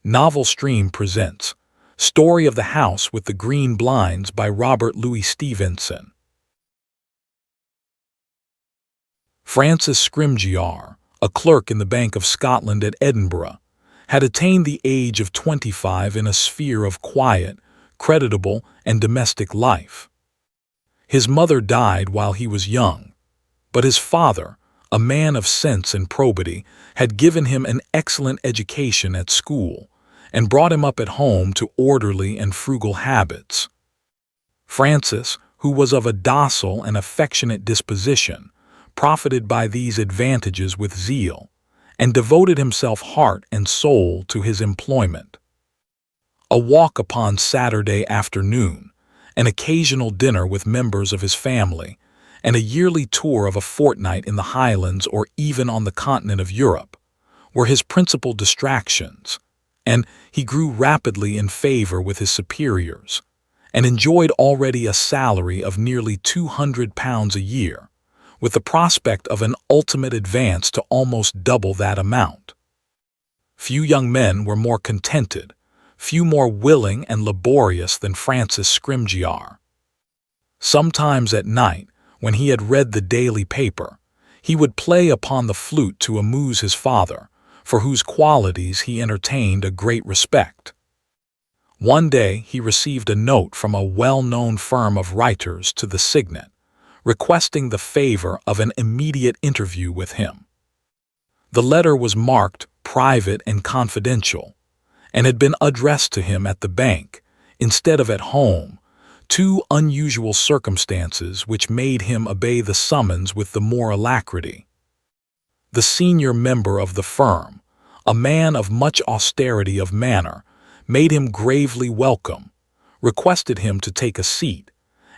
Novel Stream presents Story of the House with the Green Blinds by Robert Louis Stevenson. Francis Scrymgeour, a clerk in the Bank of Scotland at Edinburgh, had attained the age of 25 in a sphere of quiet, creditable, and domestic life. His mother died while he was young, but his father, a man of sense and probity, had given him an excellent education at school and brought him up at home to orderly and frugal habits. Francis, who was of a docile and affectionate disposition, profited by these advantages with zeal, and devoted himself heart and soul to his employment. A walk upon Saturday afternoon, an occasional dinner with members of his family, and a yearly tour of a fortnight in the Highlands or even on the continent of Europe were his principal distractions, and he grew rapidly in favor with his superiors, and enjoyed already a salary of nearly £200 a year, with the prospect of an ultimate advance to almost double that amount. Few young men were more contented, few more willing and laborious than Francis Scrymgeour. Sometimes at night, when he had read the daily paper, he would play upon the flute to amuse his father, for whose qualities he entertained a great respect. One day he received a note from a well-known firm of writers to the Signet, requesting the favor of an immediate interview with him. The letter was marked private and confidential, and had been addressed to him at the bank, instead of at home, two unusual circumstances which made him obey the summons with the more alacrity. The senior member of the firm, a man of much austerity of manner, made him gravely welcome, requested him to take a seat,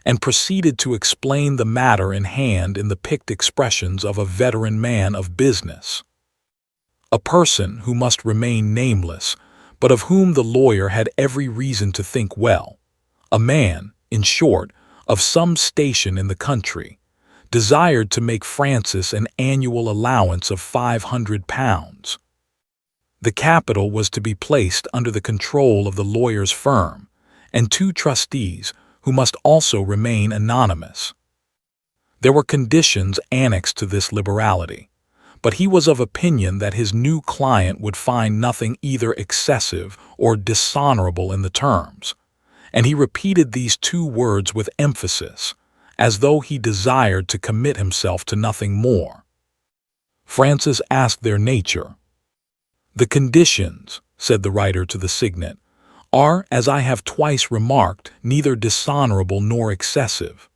and proceeded to explain the matter in hand in the picked expressions of a veteran man of business. A person who must remain nameless, but of whom the lawyer had every reason to think well, a man, in short, of some station in the country, desired to make Francis an annual allowance of £500. The capital was to be placed under the control of the lawyer's firm, and two trustees who must also remain anonymous. There were conditions annexed to this liberality, but he was of opinion that his new client would find nothing either excessive or dishonorable in the terms, and he repeated these two words with emphasis, as though he desired to commit himself to nothing more. Francis asked their nature. "The conditions," said the writer to the Signet, "are, as I have twice remarked, neither dishonorable nor excessive.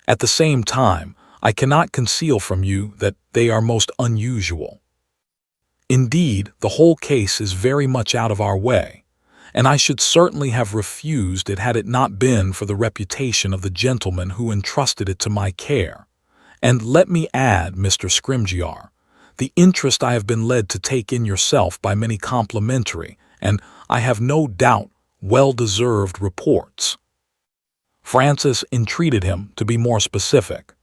At the same time, I cannot conceal from you that they are most unusual. Indeed, the whole case is very much out of our way, and I should certainly have refused it had it not been for the reputation of the gentleman who entrusted it to my care, and let me add, Mr. Scrymgeour, the interest I have been led to take in yourself by many complimentary, and, I have no doubt, well-deserved reports." Francis entreated him to be more specific.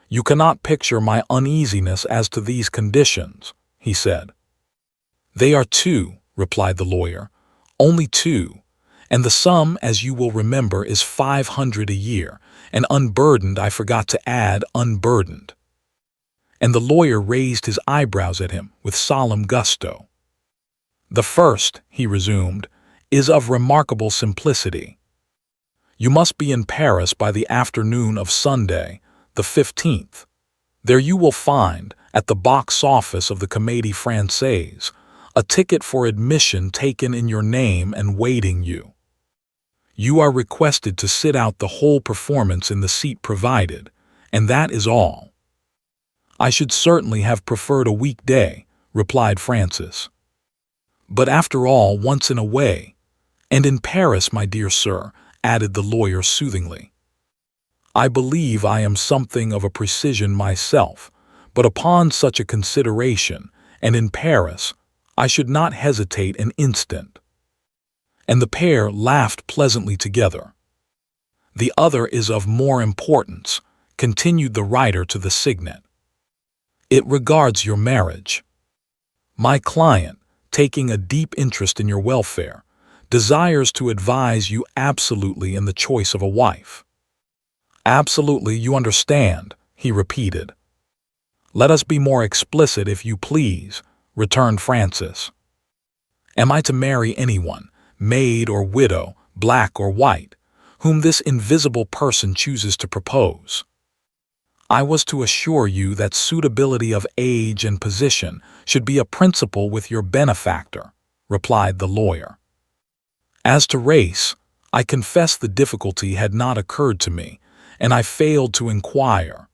"You cannot picture my uneasiness as to these conditions," he said. "They are two," replied the lawyer, "only two, and the sum, as you will remember, is £500 a year, and unburdened, I forgot to add unburdened." And the lawyer raised his eyebrows at him with solemn gusto. "The first," he resumed, "is of remarkable simplicity. You must be in Paris by the afternoon of Sunday, the 15th. There you will find, at the box office of the Comédie Française, a ticket for admission taken in your name and waiting you. You are requested to sit out the whole performance in the seat provided, and that is all." "I should certainly have preferred a weekday," replied Francis. "But after all, once in a way, and in Paris, my dear sir," added the lawyer soothingly. "I believe I am something of a precisian myself, but upon such a consideration, and in Paris, I should not hesitate an instant." And the pair laughed pleasantly together. "The other is of more importance," continued the writer to the Signet. "It regards your marriage. My client, taking a deep interest in your welfare, desires to advise you absolutely in the choice of a wife. Absolutely, you understand, he repeated. Let us be more explicit if you please, returned Francis. Am I to marry anyone, maid or widow, black or white, whom this invisible person chooses to propose? I was to assure you that suitability of age and position should be a principle with your benefactor, replied the lawyer. As to race, I confess the difficulty had not occurred to me, and I failed to inquire.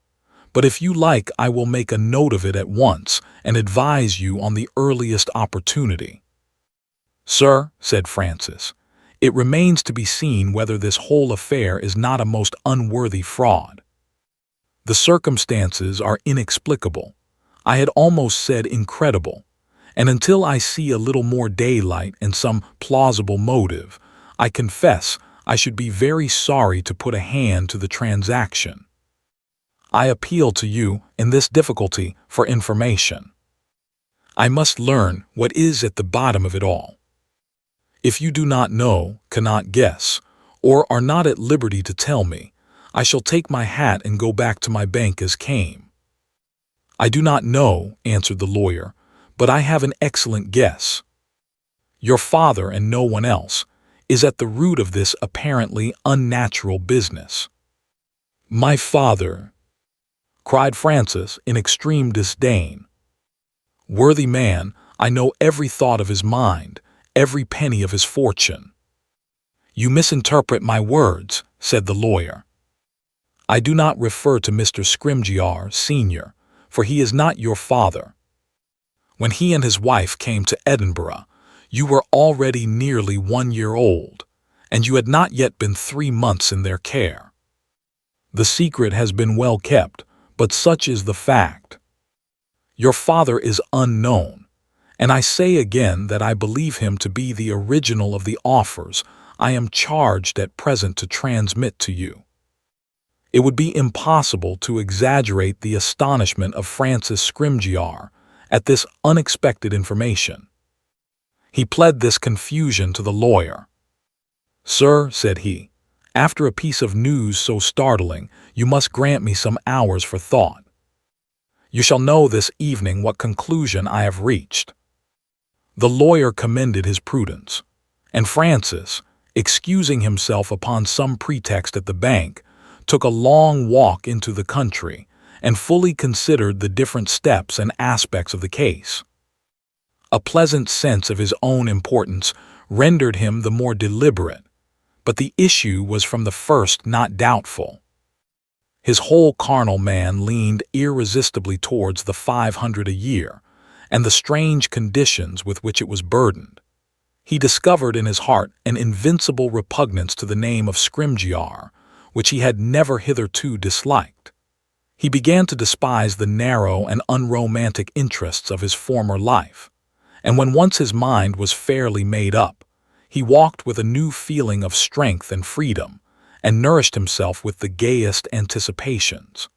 But if you like, I will make a note of it at once and advise you on the earliest opportunity. Sir, said Francis, it remains to be seen whether this whole affair is not a most unworthy fraud. The circumstances are inexplicable. I had almost said incredible. And until I see a little more daylight and some plausible motive, I confess I should be very sorry to put a hand to the transaction. I appeal to you in this difficulty for information. I must learn what is at the bottom of it all. If you do not know, cannot guess, or are not at liberty to tell me, I shall take my hat and go back to my bank as came. I do not know, answered the lawyer, but I have an excellent guess. Your father, and no one else, is at the root of this apparently unnatural business. My father, cried Francis in extreme disdain. Worthy man, I know every thought of his mind, every penny of his fortune. You misinterpret my words, said the lawyer. I do not refer to Mr. Scrymgeour, Sr., for he is not your father. When he and his wife came to Edinburgh, you were already nearly 1 year old, and you had not yet been 3 months in their care. The secret has been well kept, but such is the fact. Your father is unknown, and I say again that I believe him to be the original of the offers I am charged at present to transmit to you. It would be impossible to exaggerate the astonishment of Francis Scrymgeour at this unexpected information. He pled this confusion to the lawyer. Sir, said he, after a piece of news so startling, you must grant me some hours for thought. You shall know this evening what conclusion I have reached. The lawyer commended his prudence, and Francis, excusing himself upon some pretext at the bank, took a long walk into the country and fully considered the different steps and aspects of the case. A pleasant sense of his own importance rendered him the more deliberate, but the issue was from the first not doubtful. His whole carnal man leaned irresistibly towards the 500 a year and the strange conditions with which it was burdened. He discovered in his heart an invincible repugnance to the name of Scrymgeour, which he had never hitherto disliked. He began to despise the narrow and unromantic interests of his former life, and when once his mind was fairly made up, he walked with a new feeling of strength and freedom, and nourished himself with the gayest anticipations.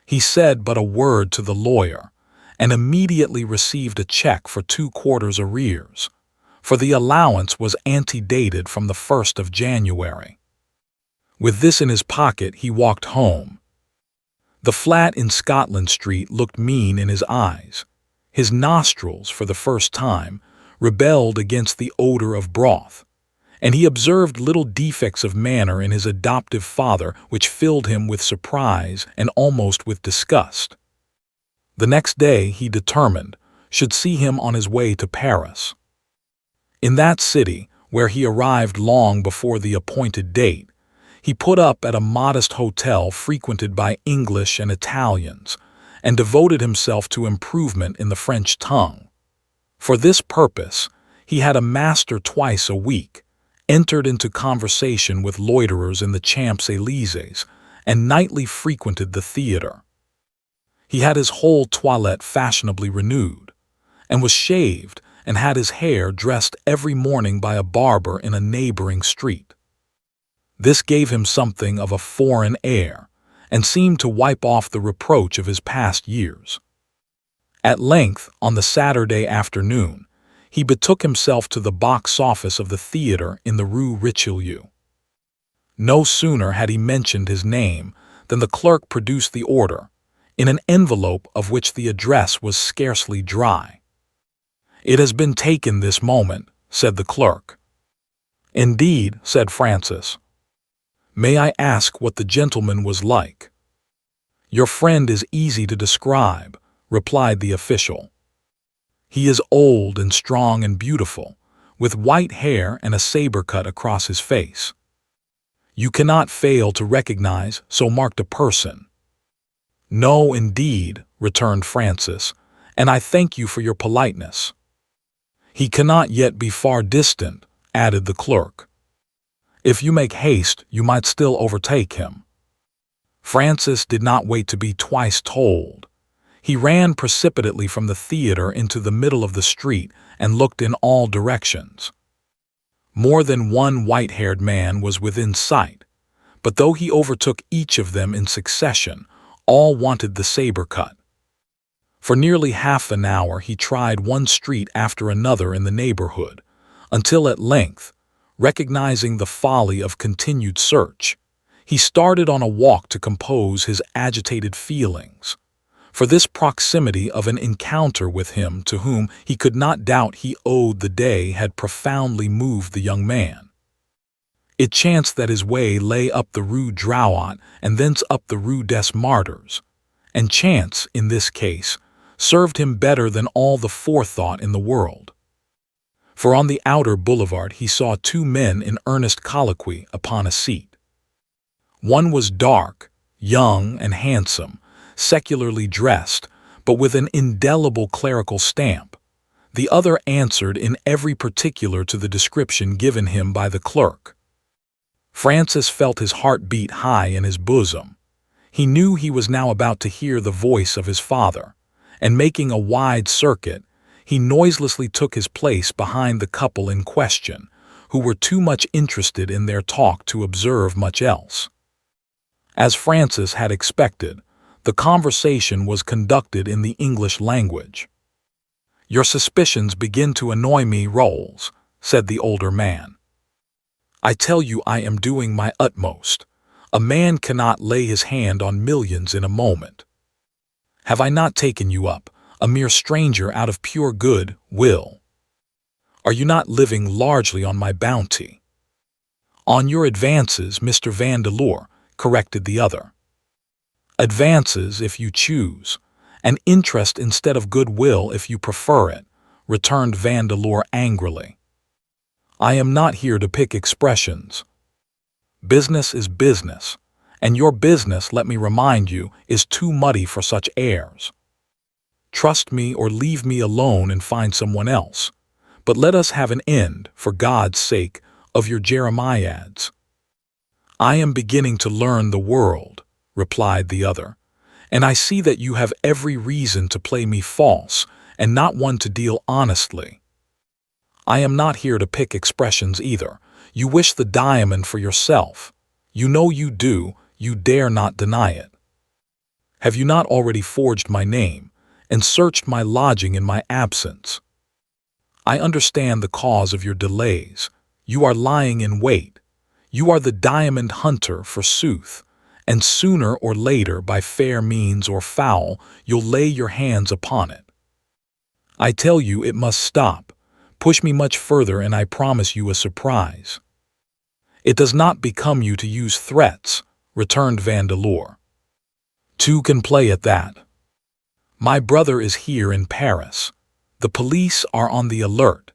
He said but a word to the lawyer, and immediately received a check for 2 quarters arrears, for the allowance was antedated from the 1st of January. With this in his pocket, he walked home. The flat in Scotland Street looked mean in his eyes. His nostrils, for the first time, rebelled against the odor of broth, and he observed little defects of manner in his adoptive father which filled him with surprise and almost with disgust. The next day, he determined, should see him on his way to Paris. In that city, where he arrived long before the appointed date, he put up at a modest hotel frequented by English and Italians, and devoted himself to improvement in the French tongue. For this purpose, he had a master twice a week, entered into conversation with loiterers in the Champs-Élysées, and nightly frequented the theater. He had his whole toilette fashionably renewed, and was shaved and had his hair dressed every morning by a barber in a neighboring street. This gave him something of a foreign air, and seemed to wipe off the reproach of his past years. At length, on the Saturday afternoon, He betook himself to the box office of the theater in the Rue Richelieu. No sooner had he mentioned his name than the clerk produced the order, in an envelope of which the address was scarcely dry. "It has been taken this moment," said the clerk. "Indeed," said Francis. "May I ask what the gentleman was like?" "Your friend is easy to describe," replied the official. "He is old and strong and beautiful, with white hair and a saber cut across his face. You cannot fail to recognize so marked a person." "No, indeed," returned Francis, "and I thank you for your politeness." "He cannot yet be far distant," added the clerk. "If you make haste, you might still overtake him." Francis did not wait to be twice told. He ran precipitately from the theater into the middle of the street and looked in all directions. More than one white-haired man was within sight, but though he overtook each of them in succession, all wanted the saber cut. For nearly half an hour he tried one street after another in the neighborhood, until at length, recognizing the folly of continued search, he started on a walk to compose his agitated feelings. For this proximity of an encounter with him to whom he could not doubt he owed the day had profoundly moved the young man. It chanced that his way lay up the Rue Drouot and thence up the Rue des Martyrs, and chance, in this case, served him better than all the forethought in the world. For on the outer boulevard he saw two men in earnest colloquy upon a seat. One was dark, young, and handsome, secularly dressed, but with an indelible clerical stamp. The other answered in every particular to the description given him by the clerk. Francis felt his heart beat high in his bosom. He knew he was now about to hear the voice of his father, and making a wide circuit, he noiselessly took his place behind the couple in question, who were too much interested in their talk to observe much else. As Francis had expected, the conversation was conducted in the English language. "Your suspicions begin to annoy me, Rolls," said the older man. "I tell you I am doing my utmost. A man cannot lay his hand on millions in a moment. Have I not taken you up, a mere stranger, out of pure good will? Are you not living largely on my bounty?" "On your advances, Mr. Vandeleur," corrected the other. "Advances, if you choose, and interest instead of goodwill if you prefer it," returned Vandeleur angrily. "I am not here to pick expressions. Business is business, and your business, let me remind you, is too muddy for such airs. Trust me or leave me alone and find someone else, but let us have an end, for God's sake, of your jeremiads." "I am beginning to learn the world," replied the other, "and I see that you have every reason to play me false and not one to deal honestly. I am not here to pick expressions either. You wish the diamond for yourself. You know you do, you dare not deny it. Have you not already forged my name and searched my lodging in my absence? I understand the cause of your delays. You are lying in wait. You are the diamond hunter, forsooth, and sooner or later, by fair means or foul, you'll lay your hands upon it. I tell you it must stop. Push me much further and I promise you a surprise." "It does not become you to use threats," returned Vandeleur. "Two can play at that. My brother is here in Paris. The police are on the alert,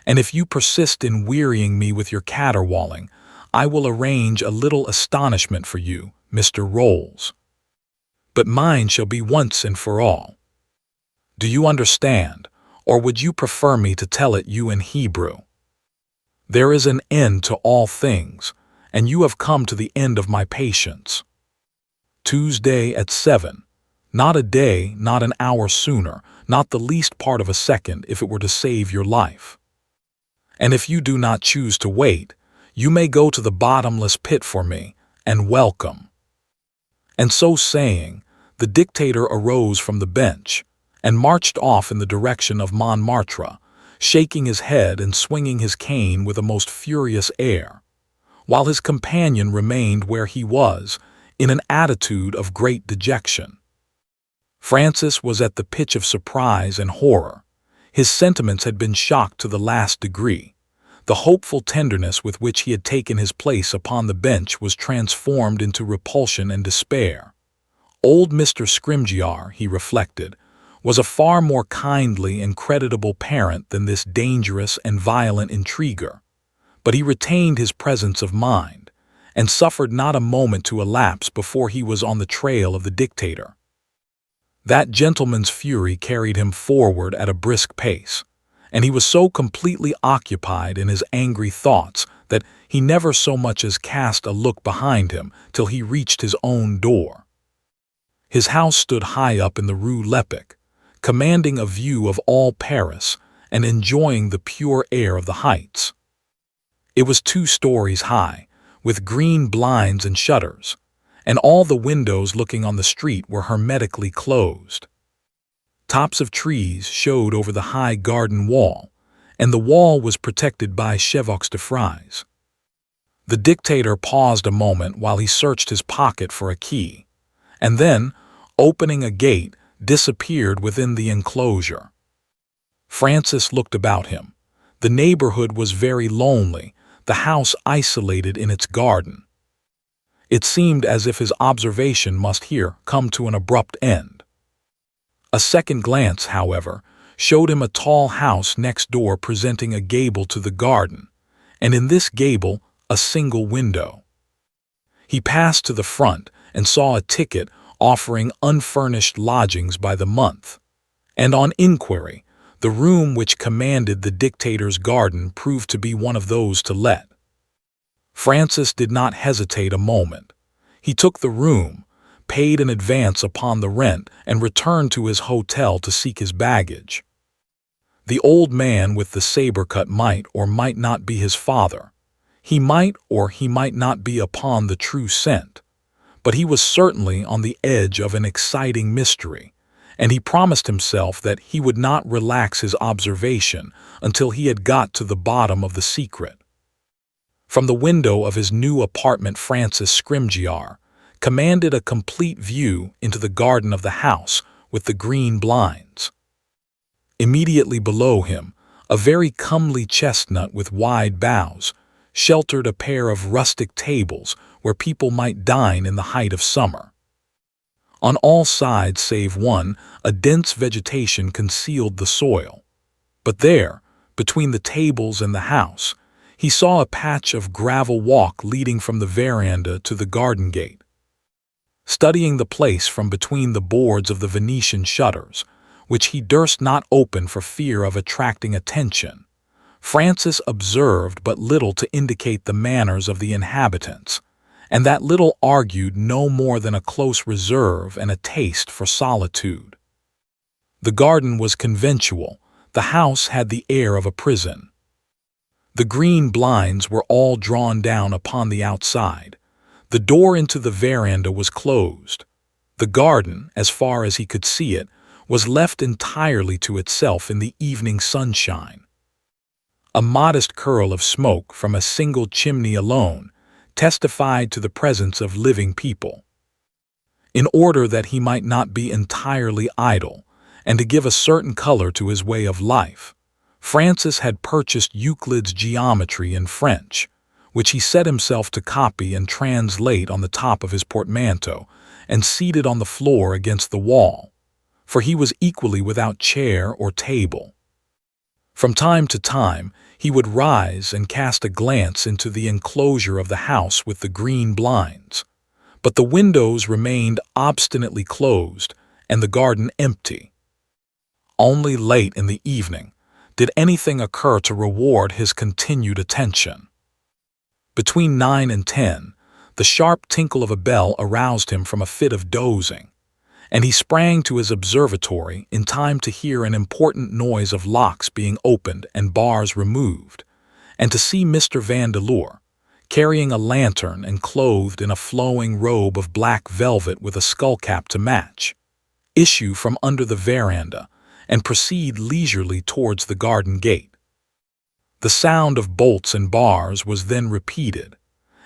and if you persist in wearying me with your caterwauling, I will arrange a little astonishment for you, Mr. Rolls. But mine shall be once and for all. Do you understand, or would you prefer me to tell it you in Hebrew? There is an end to all things, and you have come to the end of my patience. Tuesday at 7, not a day, not an hour sooner, not the least part of a second if it were to save your life. And if you do not choose to wait, you may go to the bottomless pit for me, and welcome." And so saying, the dictator arose from the bench, and marched off in the direction of Montmartre, shaking his head and swinging his cane with a most furious air, while his companion remained where he was, in an attitude of great dejection. Francis was at the pitch of surprise and horror. His sentiments had been shocked to the last degree. The hopeful tenderness with which he had taken his place upon the bench was transformed into repulsion and despair. Old Mr. Scrymgeour, he reflected, was a far more kindly and creditable parent than this dangerous and violent intriguer, but he retained his presence of mind, and suffered not a moment to elapse before he was on the trail of the dictator. That gentleman's fury carried him forward at a brisk pace, and he was so completely occupied in his angry thoughts that he never so much as cast a look behind him till he reached his own door. His house stood high up in the Rue Lepic, commanding a view of all Paris and enjoying the pure air of the heights. It was 2 stories high, with green blinds and shutters, and all the windows looking on the street were hermetically closed. Tops of trees showed over the high garden wall, and the wall was protected by chevaux de frise. The dictator paused a moment while he searched his pocket for a key, and then, opening a gate, disappeared within the enclosure. Francis looked about him. The neighborhood was very lonely, the house isolated in its garden. It seemed as if his observation must here come to an abrupt end. A second glance, however, showed him a tall house next door presenting a gable to the garden, and in this gable a single window. He passed to the front and saw a ticket offering unfurnished lodgings by the month, and on inquiry, the room which commanded the dictator's garden proved to be one of those to let. Francis did not hesitate a moment. He took the room, paid an advance upon the rent, and returned to his hotel to seek his baggage. The old man with the saber-cut might or might not be his father. He might or he might not be upon the true scent, but he was certainly on the edge of an exciting mystery, and he promised himself that he would not relax his observation until he had got to the bottom of the secret. From the window of his new apartment, Francis Scrymgeour commanded a complete view into the garden of the house with the green blinds. Immediately below him, a very comely chestnut with wide boughs sheltered a pair of rustic tables where people might dine in the height of summer. On all sides save one, a dense vegetation concealed the soil, but there, between the tables and the house, he saw a patch of gravel walk leading from the veranda to the garden gate. Studying the place from between the boards of the Venetian shutters, which he durst not open for fear of attracting attention, Francis observed but little to indicate the manners of the inhabitants, and that little argued no more than a close reserve and a taste for solitude. The garden was conventual, the house had the air of a prison. The green blinds were all drawn down upon the outside. The door into the veranda was closed. The garden, as far as he could see it, was left entirely to itself in the evening sunshine. A modest curl of smoke from a single chimney alone testified to the presence of living people. In order that he might not be entirely idle, and to give a certain color to his way of life, Francis had purchased Euclid's Geometry in French, which he set himself to copy and translate on the top of his portmanteau, and seated on the floor against the wall, for he was equally without chair or table. From time to time, he would rise and cast a glance into the enclosure of the house with the green blinds, but the windows remained obstinately closed and the garden empty. Only late in the evening did anything occur to reward his continued attention. Between 9 and 10, the sharp tinkle of a bell aroused him from a fit of dozing, and he sprang to his observatory in time to hear an important noise of locks being opened and bars removed, and to see Mr. Vandeleur, carrying a lantern and clothed in a flowing robe of black velvet with a skullcap to match, issue from under the veranda and proceed leisurely towards the garden gate. The sound of bolts and bars was then repeated,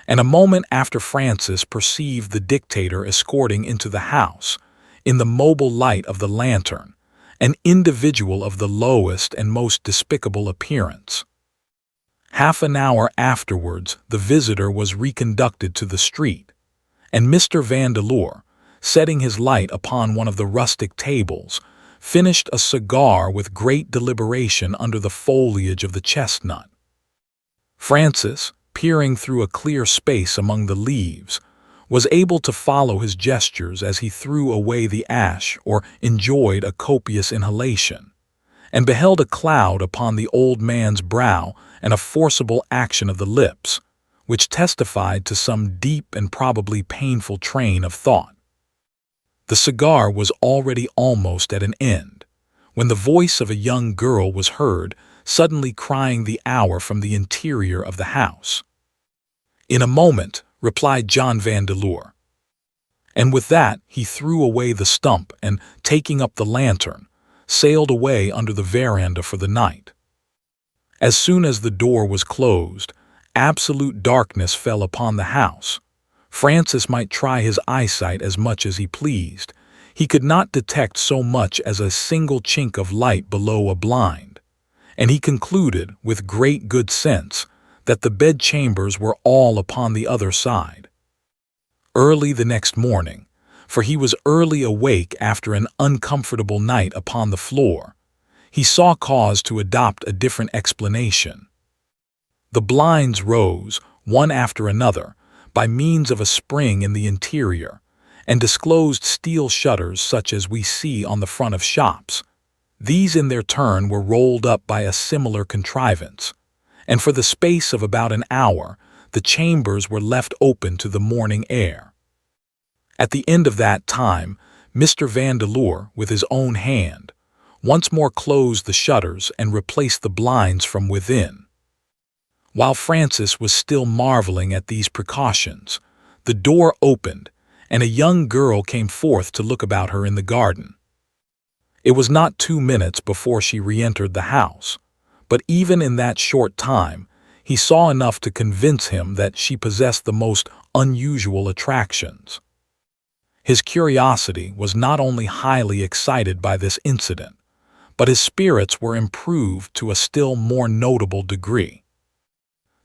and a moment after Francis perceived the dictator escorting into the house, in the mobile light of the lantern, an individual of the lowest and most despicable appearance. Half an hour afterwards, the visitor was reconducted to the street, and Mr. Vandeleur, setting his light upon one of the rustic tables, finished a cigar with great deliberation under the foliage of the chestnut. Francis, peering through a clear space among the leaves, was able to follow his gestures as he threw away the ash or enjoyed a copious inhalation, and beheld a cloud upon the old man's brow and a forcible action of the lips, which testified to some deep and probably painful train of thought. The cigar was already almost at an end, when the voice of a young girl was heard, suddenly crying the hour from the interior of the house. "In a moment," replied John Vandeleur. And with that he threw away the stump and, taking up the lantern, sailed away under the veranda for the night. As soon as the door was closed, absolute darkness fell upon the house. Francis might try his eyesight as much as he pleased. He could not detect so much as a single chink of light below a blind, and he concluded, with great good sense, that the bedchambers were all upon the other side. Early the next morning, for he was early awake after an uncomfortable night upon the floor, he saw cause to adopt a different explanation. The blinds rose, one after another, by means of a spring in the interior, and disclosed steel shutters such as we see on the front of shops. These in their turn were rolled up by a similar contrivance, and for the space of about an hour the chambers were left open to the morning air. At the end of that time, Mr. Vandeleur, with his own hand, once more closed the shutters and replaced the blinds from within. While Francis was still marveling at these precautions, the door opened, and a young girl came forth to look about her in the garden. It was not 2 minutes before she re-entered the house, but even in that short time he saw enough to convince him that she possessed the most unusual attractions. His curiosity was not only highly excited by this incident, but his spirits were improved to a still more notable degree.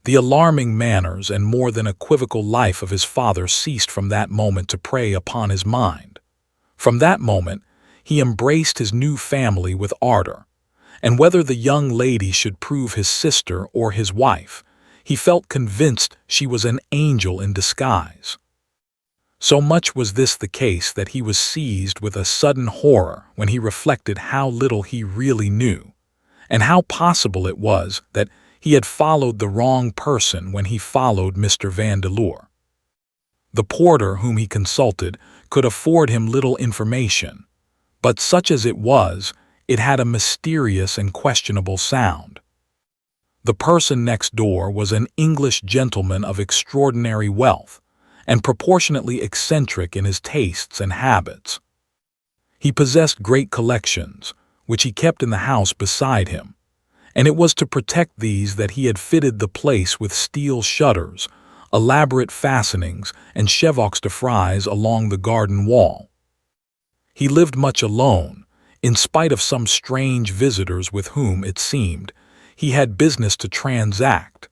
The alarming manners and more than equivocal life of his father ceased from that moment to prey upon his mind. From that moment he embraced his new family with ardor, and whether the young lady should prove his sister or his wife, he felt convinced she was an angel in disguise. So much was this the case that he was seized with a sudden horror when he reflected how little he really knew, and how possible it was that he had followed the wrong person when he followed Mr. Vandeleur. The porter whom he consulted could afford him little information, but such as it was, it had a mysterious and questionable sound. The person next door was an English gentleman of extraordinary wealth, and proportionately eccentric in his tastes and habits. He possessed great collections, which he kept in the house beside him, and it was to protect these that he had fitted the place with steel shutters, elaborate fastenings, and chevaux de frise along the garden wall. He lived much alone, in spite of some strange visitors with whom, it seemed, he had business to transact,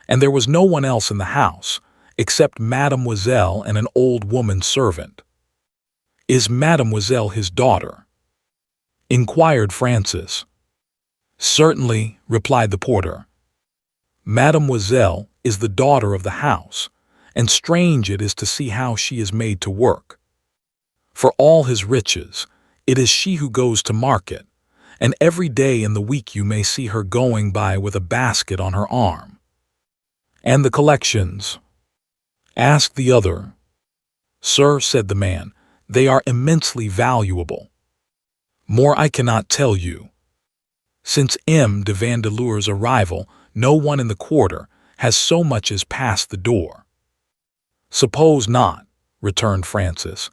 and there was no one else in the house, except Mademoiselle and an old woman servant. "Is Mademoiselle his daughter?" inquired Francis. "Certainly," replied the porter. "Mademoiselle is the daughter of the house, and strange it is to see how she is made to work. For all his riches, it is she who goes to market, and every day in the week you may see her going by with a basket on her arm." "And the collections?" asked the other. "Sir," said the man, "they are immensely valuable. More I cannot tell you. Since M. de Vandeleur's arrival, no one in the quarter has so much as passed the door." "Suppose not," returned Francis.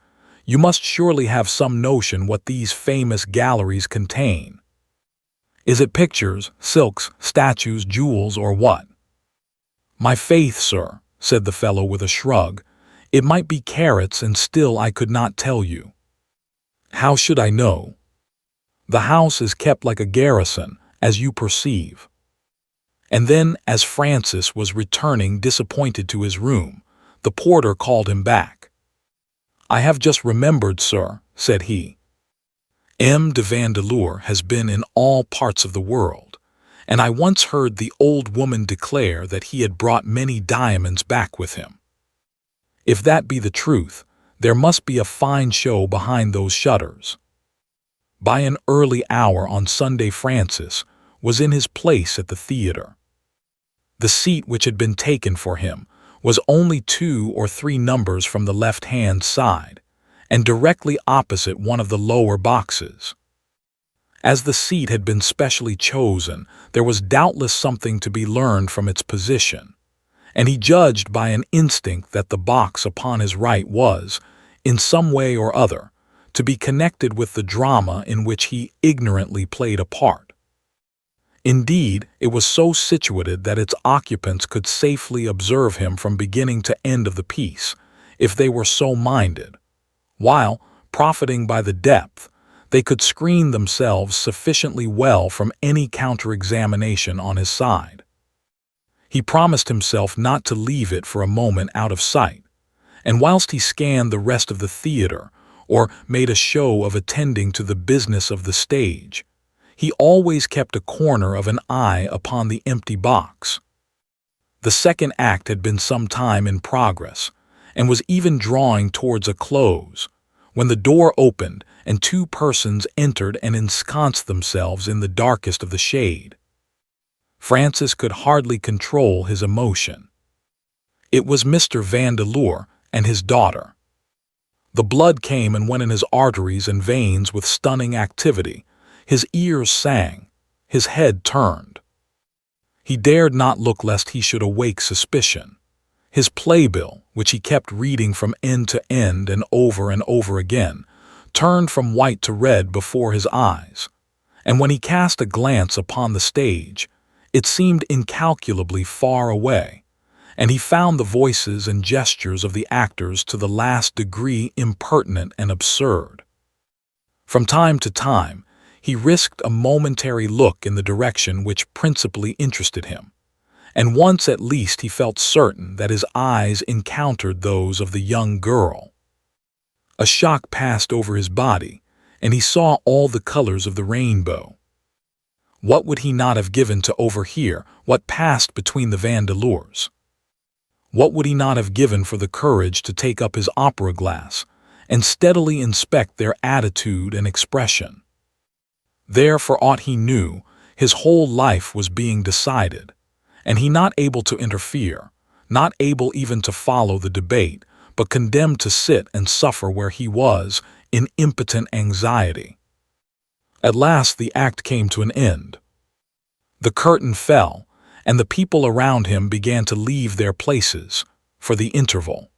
You must surely have some notion what these famous galleries contain. Is it pictures, silks, statues, jewels, or what?" "My faith, sir," said the fellow with a shrug, "it might be carrots, and still I could not tell you." "How should I know? The house is kept like a garrison, as you perceive." And then, as Francis was returning disappointed to his room, the porter called him back. "I have just remembered, sir," said he. "M. de Vandeleur has been in all parts of the world, and I once heard the old woman declare that he had brought many diamonds back with him. If that be the truth, there must be a fine show behind those shutters." By an early hour on Sunday, Francis was in his place at the theater. The seat which had been taken for him was only 2 or 3 numbers from the left-hand side, and directly opposite one of the lower boxes. As the seat had been specially chosen, there was doubtless something to be learned from its position, and he judged by an instinct that the box upon his right was, in some way or other, to be connected with the drama in which he ignorantly played a part. Indeed, it was so situated that its occupants could safely observe him from beginning to end of the piece, if they were so minded, while, profiting by the depth, they could screen themselves sufficiently well from any counter-examination on his side. He promised himself not to leave it for a moment out of sight, and whilst he scanned the rest of the theater, or made a show of attending to the business of the stage, he always kept a corner of an eye upon the empty box. The second act had been some time in progress, and was even drawing towards a close, when the door opened and 2 persons entered and ensconced themselves in the darkest of the shade. Francis could hardly control his emotion. It was Mr. Vandeleur and his daughter. The blood came and went in his arteries and veins with stunning activity. His ears sang, his head turned. He dared not look lest he should awake suspicion. His playbill, which he kept reading from end to end and over again, turned from white to red before his eyes, and when he cast a glance upon the stage, it seemed incalculably far away, and he found the voices and gestures of the actors to the last degree impertinent and absurd. From time to time, he risked a momentary look in the direction which principally interested him, and once at least he felt certain that his eyes encountered those of the young girl. A shock passed over his body, and he saw all the colors of the rainbow. What would he not have given to overhear what passed between the Vandeleurs? What would he not have given for the courage to take up his opera glass and steadily inspect their attitude and expression? There, for aught he knew, his whole life was being decided, and he not able to interfere, not able even to follow the debate, but condemned to sit and suffer where he was, in impotent anxiety. At last the act came to an end. The curtain fell, and the people around him began to leave their places for the interval.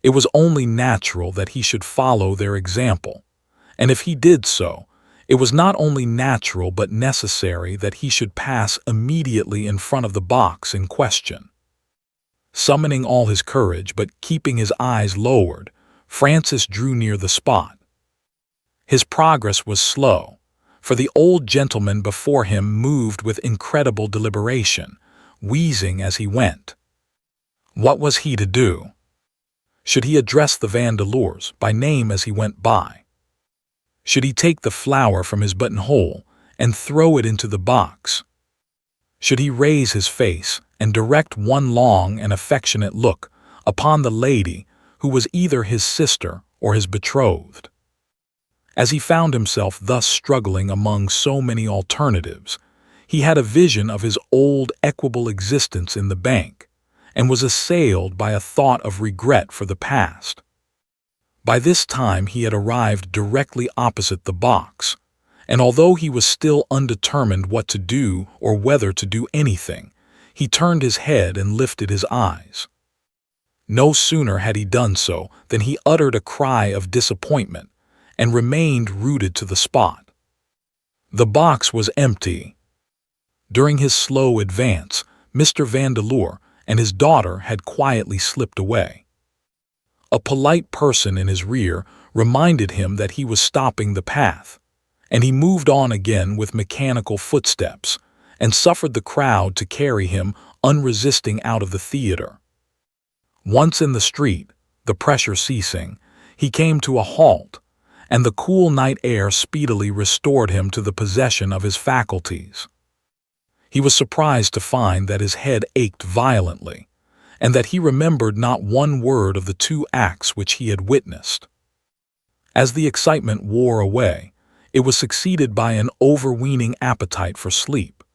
It was only natural that he should follow their example, and if he did so, it was not only natural but necessary that he should pass immediately in front of the box in question. Summoning all his courage but keeping his eyes lowered, Francis drew near the spot. His progress was slow, for the old gentleman before him moved with incredible deliberation, wheezing as he went. What was he to do? Should he address the Vandeleurs by name as he went by? Should he take the flower from his buttonhole and throw it into the box? Should he raise his face and direct one long and affectionate look upon the lady who was either his sister or his betrothed? As he found himself thus struggling among so many alternatives, he had a vision of his old equable existence in the bank, and was assailed by a thought of regret for the past. By this time he had arrived directly opposite the box, and although he was still undetermined what to do or whether to do anything, he turned his head and lifted his eyes. No sooner had he done so than he uttered a cry of disappointment and remained rooted to the spot. The box was empty. During his slow advance, Mr. Vandeleur and his daughter had quietly slipped away. A polite person in his rear reminded him that he was stopping the path, and he moved on again with mechanical footsteps and suffered the crowd to carry him unresisting out of the theater. Once in the street, the pressure ceasing, he came to a halt, and the cool night air speedily restored him to the possession of his faculties. He was surprised to find that his head ached violently, and that he remembered not one word of the 2 acts which he had witnessed. As the excitement wore away, it was succeeded by an overweening appetite for sleep,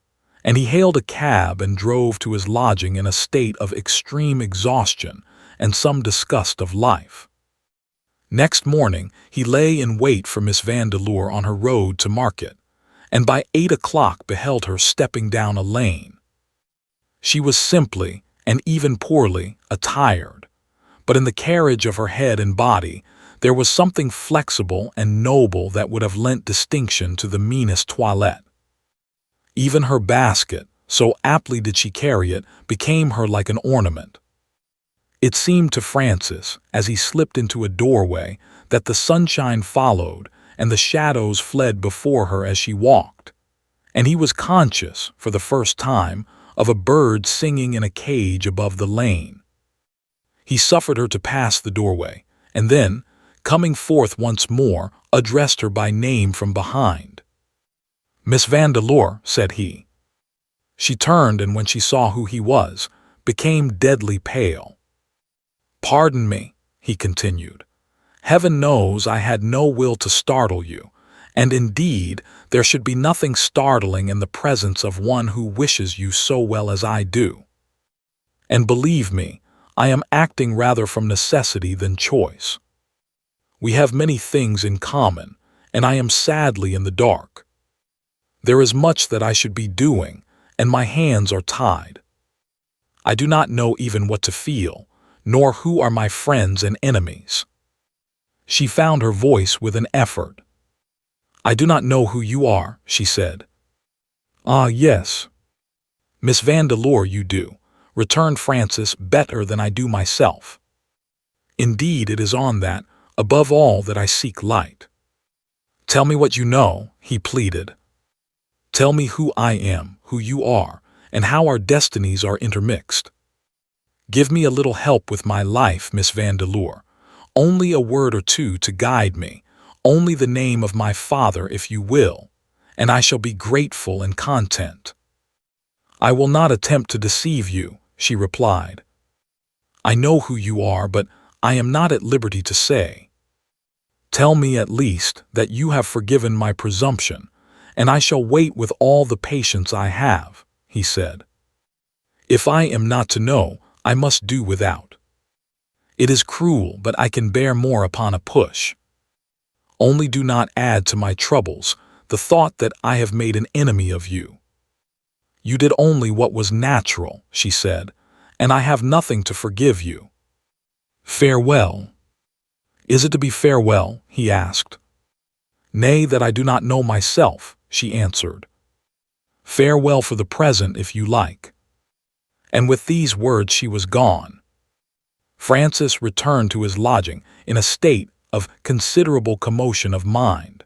and he hailed a cab and drove to his lodging in a state of extreme exhaustion and some disgust of life. Next morning he lay in wait for Miss Vandeleur on her road to market, and by 8 o'clock beheld her stepping down a lane. She was simply, and even poorly, attired, but in the carriage of her head and body there was something flexible and noble that would have lent distinction to the meanest toilette. Even her basket, so aptly did she carry it, became her like an ornament. It seemed to Francis, as he slipped into a doorway, that the sunshine followed and the shadows fled before her as she walked, and he was conscious, for the first time, of a bird singing in a cage above the lane. He suffered her to pass the doorway, and then, coming forth once more, addressed her by name from behind. "Miss Vandeleur," said he. She turned, and when she saw who he was, became deadly pale. "Pardon me," he continued. "Heaven knows I had no will to startle you, and indeed there should be nothing startling in the presence of one who wishes you so well as I do. And believe me, I am acting rather from necessity than choice. We have many things in common, and I am sadly in the dark. There is much that I should be doing, and my hands are tied. I do not know even what to feel, nor who are my friends and enemies." She found her voice with an effort. "I do not know who you are," she said. "Ah, yes. Miss Vandeleur you do," returned Francis, "better than I do myself. Indeed, it is on that, above all, that I seek light. Tell me what you know," he pleaded. "Tell me who I am, who you are, and how our destinies are intermixed. Give me a little help with my life, Miss Vandeleur. Only a word or two to guide me, only the name of my father if you will, and I shall be grateful and content." "I will not attempt to deceive you," she replied. "I know who you are, but I am not at liberty to say. Tell me at least that you have forgiven my presumption, and I shall wait with all the patience I have," he said. "If I am not to know, I must do without. It is cruel, but I can bear more upon a push. Only do not add to my troubles the thought that I have made an enemy of you. You did only what was natural," she said, "and I have nothing to forgive you. Farewell." "Is it to be farewell?" he asked. "Nay, that I do not know myself," she answered. "Farewell for the present, if you like." And with these words she was gone. Francis returned to his lodging in a state of considerable commotion of mind.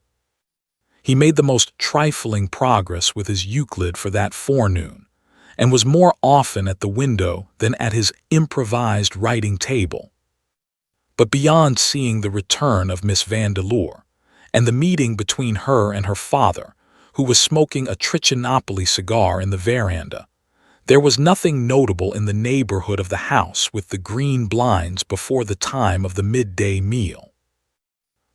He made the most trifling progress with his Euclid for that forenoon, and was more often at the window than at his improvised writing table. But beyond seeing the return of Miss Vandeleur, and the meeting between her and her father, who was smoking a Trichinopoly cigar in the veranda, there was nothing notable in the neighborhood of the house with the green blinds before the time of the midday meal.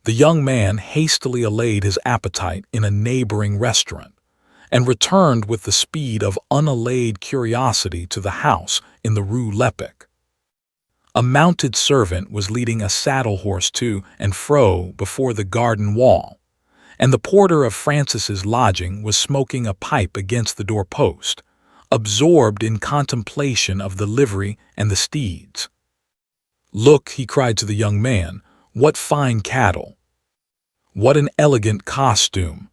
The young man hastily allayed his appetite in a neighboring restaurant, and returned with the speed of unallayed curiosity to the house in the Rue Lepic. A mounted servant was leading a saddle horse to and fro before the garden wall, and the porter of Francis's lodging was smoking a pipe against the door-post, absorbed in contemplation of the livery and the steeds. "Look," he cried to the young man, "what fine cattle! What an elegant costume!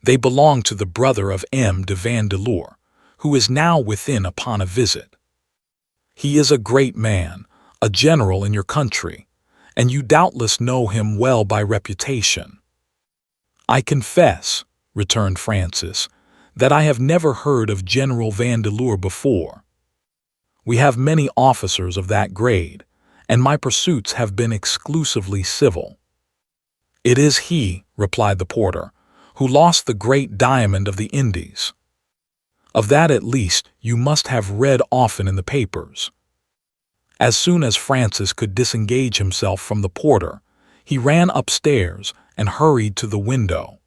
They belong to the brother of M. de Vandeleur, who is now within upon a visit. He is a great man, a general in your country, and you doubtless know him well by reputation." "I confess," returned Francis, "that I have never heard of General Vandeleur before. We have many officers of that grade, and my pursuits have been exclusively civil." "It is he," replied the porter, "who lost the great diamond of the Indies. Of that at least you must have read often in the papers." As soon as Francis could disengage himself from the porter, he ran upstairs and hurried to the window.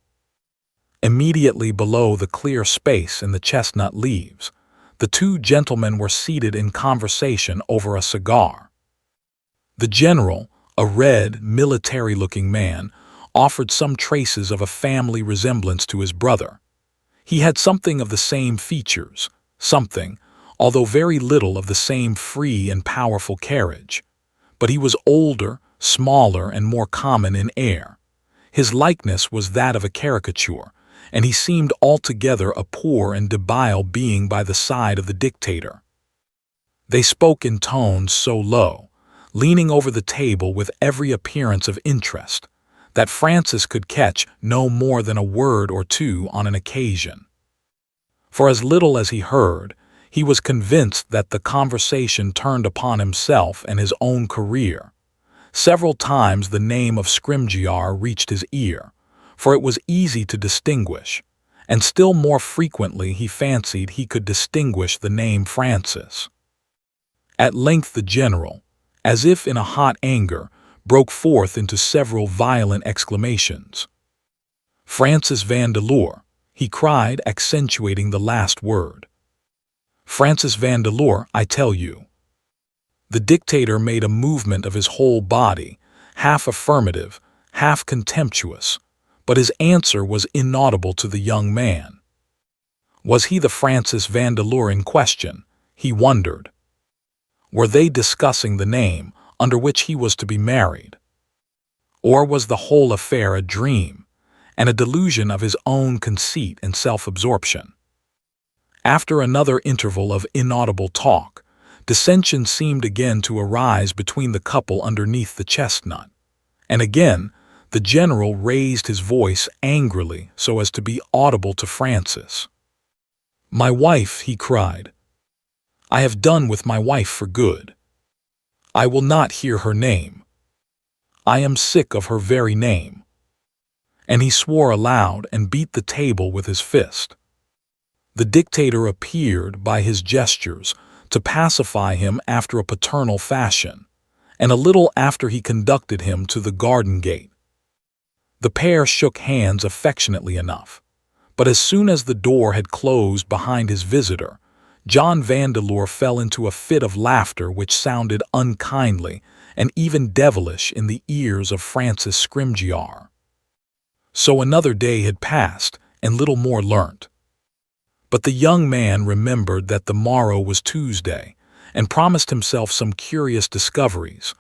Immediately below the clear space in the chestnut leaves, the two gentlemen were seated in conversation over a cigar. The general, a red, military-looking man, offered some traces of a family resemblance to his brother. He had something of the same features, something, although very little, of the same free and powerful carriage. But he was older, smaller, and more common in air. His likeness was that of a caricature, and he seemed altogether a poor and debile being by the side of the dictator. They spoke in tones so low, leaning over the table with every appearance of interest, that Francis could catch no more than a word or two on an occasion. For as little as he heard, he was convinced that the conversation turned upon himself and his own career. Several times the name of Scrymgeour reached his ear, for it was easy to distinguish, and still more frequently he fancied he could distinguish the name Francis. At length the general, as if in a hot anger, broke forth into several violent exclamations. "Francis Vandeleur," he cried, accentuating the last word. "Francis Vandeleur, I tell you." The dictator made a movement of his whole body, half affirmative, half contemptuous, but his answer was inaudible to the young man. Was he the Francis Vandeleur in question? He wondered. Were they discussing the name under which he was to be married? Or was the whole affair a dream, and a delusion of his own conceit and self-absorption? After another interval of inaudible talk, dissension seemed again to arise between the couple underneath the chestnut, and again the general raised his voice angrily so as to be audible to Francis. "My wife," he cried. "I have done with my wife for good. I will not hear her name. I am sick of her very name." And he swore aloud and beat the table with his fist. The dictator appeared, by his gestures, to pacify him after a paternal fashion, and a little after he conducted him to the garden gate. The pair shook hands affectionately enough, but as soon as the door had closed behind his visitor, John Vandeleur fell into a fit of laughter which sounded unkindly and even devilish in the ears of Francis Scrymgeour. So another day had passed, and little more learnt. But the young man remembered that the morrow was Tuesday, and promised himself some curious discoveries.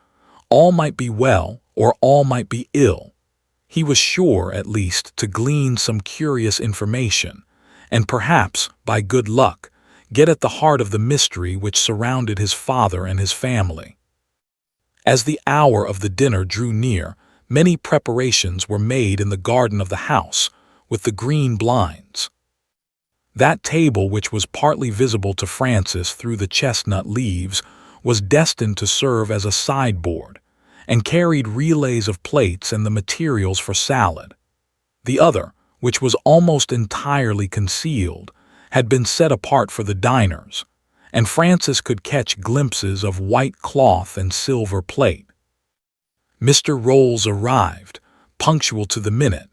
All might be well, or all might be ill. He was sure, at least, to glean some curious information, and perhaps, by good luck, get at the heart of the mystery which surrounded his father and his family. As the hour of the dinner drew near, many preparations were made in the garden of the house, with the green blinds. That table, which was partly visible to Francis through the chestnut leaves, was destined to serve as a sideboard, and carried relays of plates and the materials for salad. The other, which was almost entirely concealed, had been set apart for the diners, and Francis could catch glimpses of white cloth and silver plate. Mr. Rolls arrived, punctual to the minute.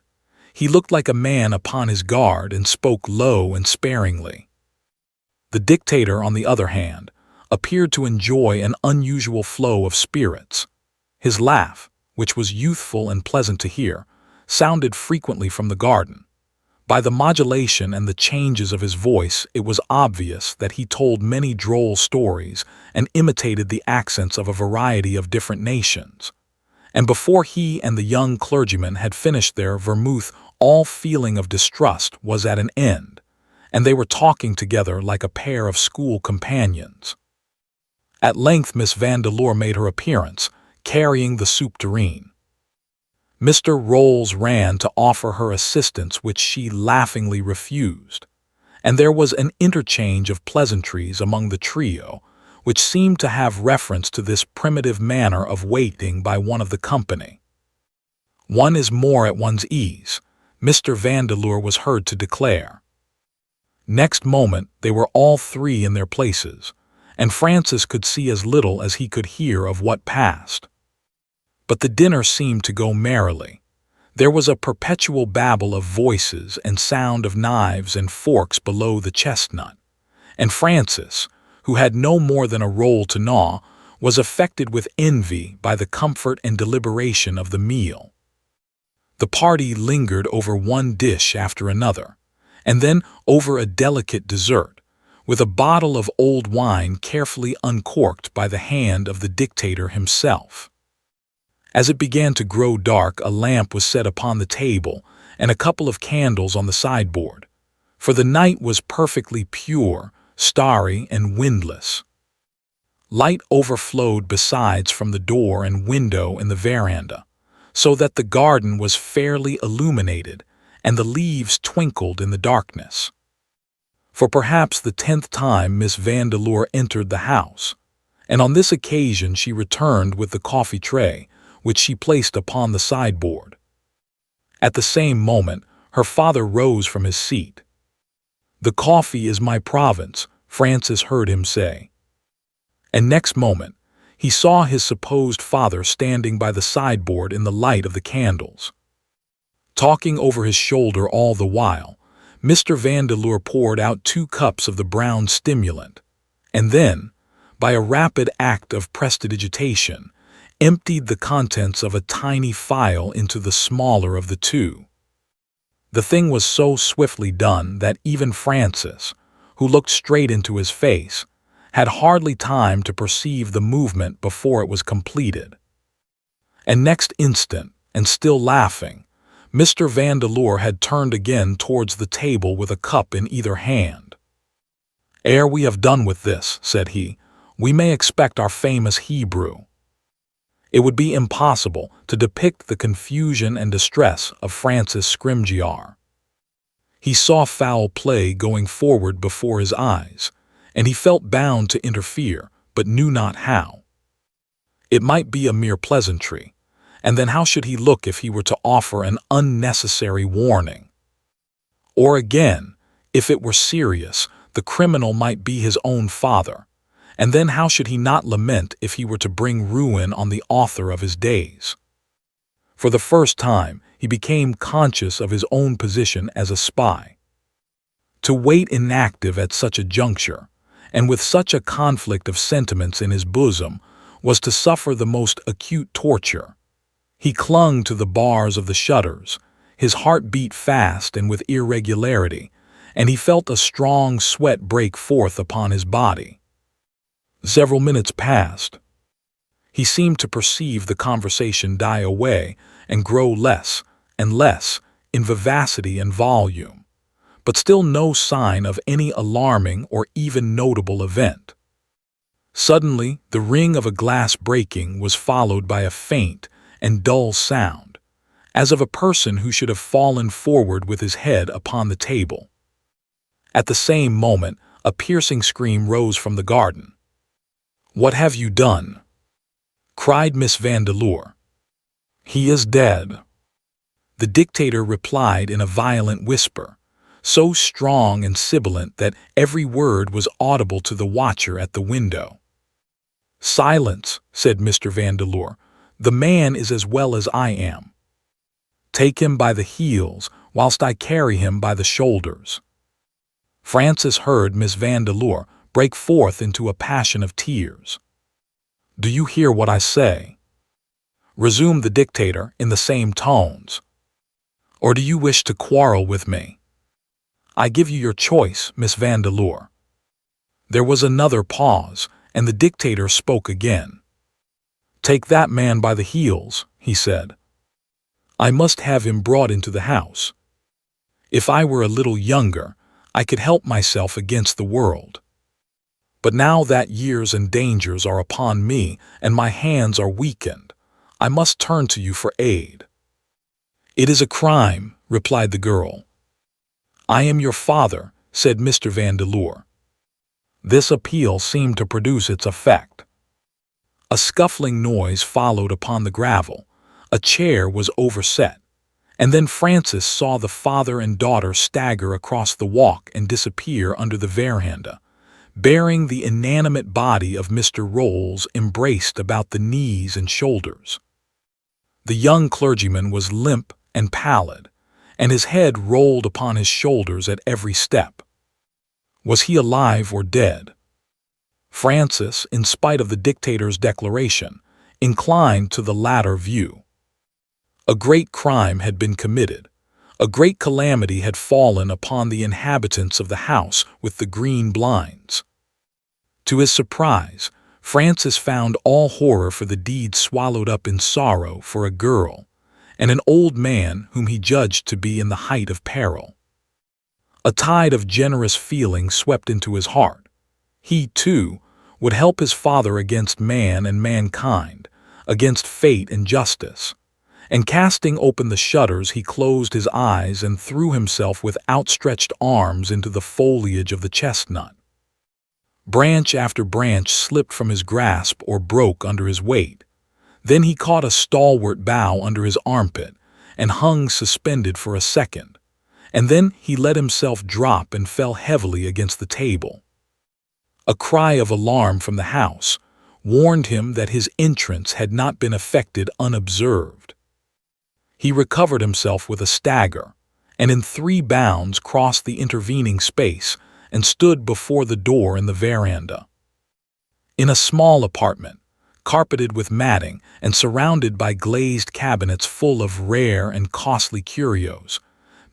He looked like a man upon his guard and spoke low and sparingly. The dictator, on the other hand, appeared to enjoy an unusual flow of spirits. His laugh, which was youthful and pleasant to hear, sounded frequently from the garden, By the modulation and the changes of his voice, it was obvious that he told many droll stories and imitated the accents of a variety of different nations. And before he and the young clergyman had finished their vermouth, all feeling of distrust was at an end, and they were talking together like a pair of school companions. At length Miss Vandeleur made her appearance, carrying the soup tureen. Mr. Rolls ran to offer her assistance, which she laughingly refused, and there was an interchange of pleasantries among the trio, which seemed to have reference to this primitive manner of waiting by one of the company. "One is more at one's ease," Mr. Vandeleur was heard to declare. Next moment they were all three in their places, and Francis could see as little as he could hear of what passed. But the dinner seemed to go merrily. There was a perpetual babble of voices and sound of knives and forks below the chestnut, and Francis, who had no more than a roll to gnaw, was affected with envy by the comfort and deliberation of the meal. The party lingered over one dish after another, and then over a delicate dessert, with a bottle of old wine carefully uncorked by the hand of the dictator himself. As it began to grow dark, a lamp was set upon the table and a couple of candles on the sideboard, for the night was perfectly pure, starry, and windless. Light overflowed besides from the door and window in the veranda, so that the garden was fairly illuminated and the leaves twinkled in the darkness. For perhaps the 10th time Miss Vandeleur entered the house, and on this occasion she returned with the coffee tray, which she placed upon the sideboard. At the same moment her father rose from his seat. "The coffee is my province," Francis heard him say. And next moment he saw his supposed father standing by the sideboard in the light of the candles. Talking over his shoulder all the while, Mr. Vandeleur poured out 2 cups of the brown stimulant, and then, by a rapid act of prestidigitation, emptied the contents of a tiny phial into the smaller of the 2. The thing was so swiftly done that even Francis, who looked straight into his face, had hardly time to perceive the movement before it was completed. And next instant, and still laughing, Mr. Vandeleur had turned again towards the table with a cup in either hand. "Ere we have done with this," said he, "we may expect our famous Hebrew." It would be impossible to depict the confusion and distress of Francis Scrymgeour. He saw foul play going forward before his eyes, and he felt bound to interfere, but knew not how. It might be a mere pleasantry, and then how should he look if he were to offer an unnecessary warning? Or again, if it were serious, the criminal might be his own father, and then how should he not lament if he were to bring ruin on the author of his days? For the first time, he became conscious of his own position as a spy. To wait inactive at such a juncture, and with such a conflict of sentiments in his bosom, was to suffer the most acute torture. He clung to the bars of the shutters, his heart beat fast and with irregularity, and he felt a strong sweat break forth upon his body. Several minutes passed. He seemed to perceive the conversation die away and grow less and less in vivacity and volume, but still no sign of any alarming or even notable event. Suddenly, the ring of a glass breaking was followed by a faint and dull sound, as of a person who should have fallen forward with his head upon the table. At the same moment, a piercing scream rose from the garden. "What have you done?" cried Miss Vandeleur. "He is dead," the dictator replied in a violent whisper, so strong and sibilant that every word was audible to the watcher at the window. "Silence," said Mr. Vandeleur. "The man is as well as I am. Take him by the heels, whilst I carry him by the shoulders." Francis heard Miss Vandeleur break forth into a passion of tears. "Do you hear what I say?" resumed the dictator in the same tones. "Or do you wish to quarrel with me? I give you your choice, Miss Vandeleur." There was another pause, and the dictator spoke again. "Take that man by the heels," he said. "I must have him brought into the house. If I were a little younger, I could help myself against the world. But now that years and dangers are upon me and my hands are weakened, I must turn to you for aid." "It is a crime," replied the girl. "I am your father," said Mr. Vandeleur. This appeal seemed to produce its effect. A scuffling noise followed upon the gravel, a chair was overset, and then Francis saw the father and daughter stagger across the walk and disappear under the veranda, bearing the inanimate body of Mr. Rolls embraced about the knees and shoulders. The young clergyman was limp and pallid, and his head rolled upon his shoulders at every step. Was he alive or dead? Francis, in spite of the dictator's declaration, inclined to the latter view. A great crime had been committed. A great calamity had fallen upon the inhabitants of the house with the green blinds. To his surprise, Francis found all horror for the deed swallowed up in sorrow for a girl, and an old man whom he judged to be in the height of peril. A tide of generous feeling swept into his heart. He, too, would help his father against man and mankind, against fate and justice. And casting open the shutters, he closed his eyes and threw himself with outstretched arms into the foliage of the chestnut. Branch after branch slipped from his grasp or broke under his weight. Then he caught a stalwart bough under his armpit and hung suspended for a second, and then he let himself drop and fell heavily against the table. A cry of alarm from the house warned him that his entrance had not been effected unobserved. He recovered himself with a stagger, and in 3 bounds crossed the intervening space and stood before the door in the veranda. In a small apartment, carpeted with matting and surrounded by glazed cabinets full of rare and costly curios,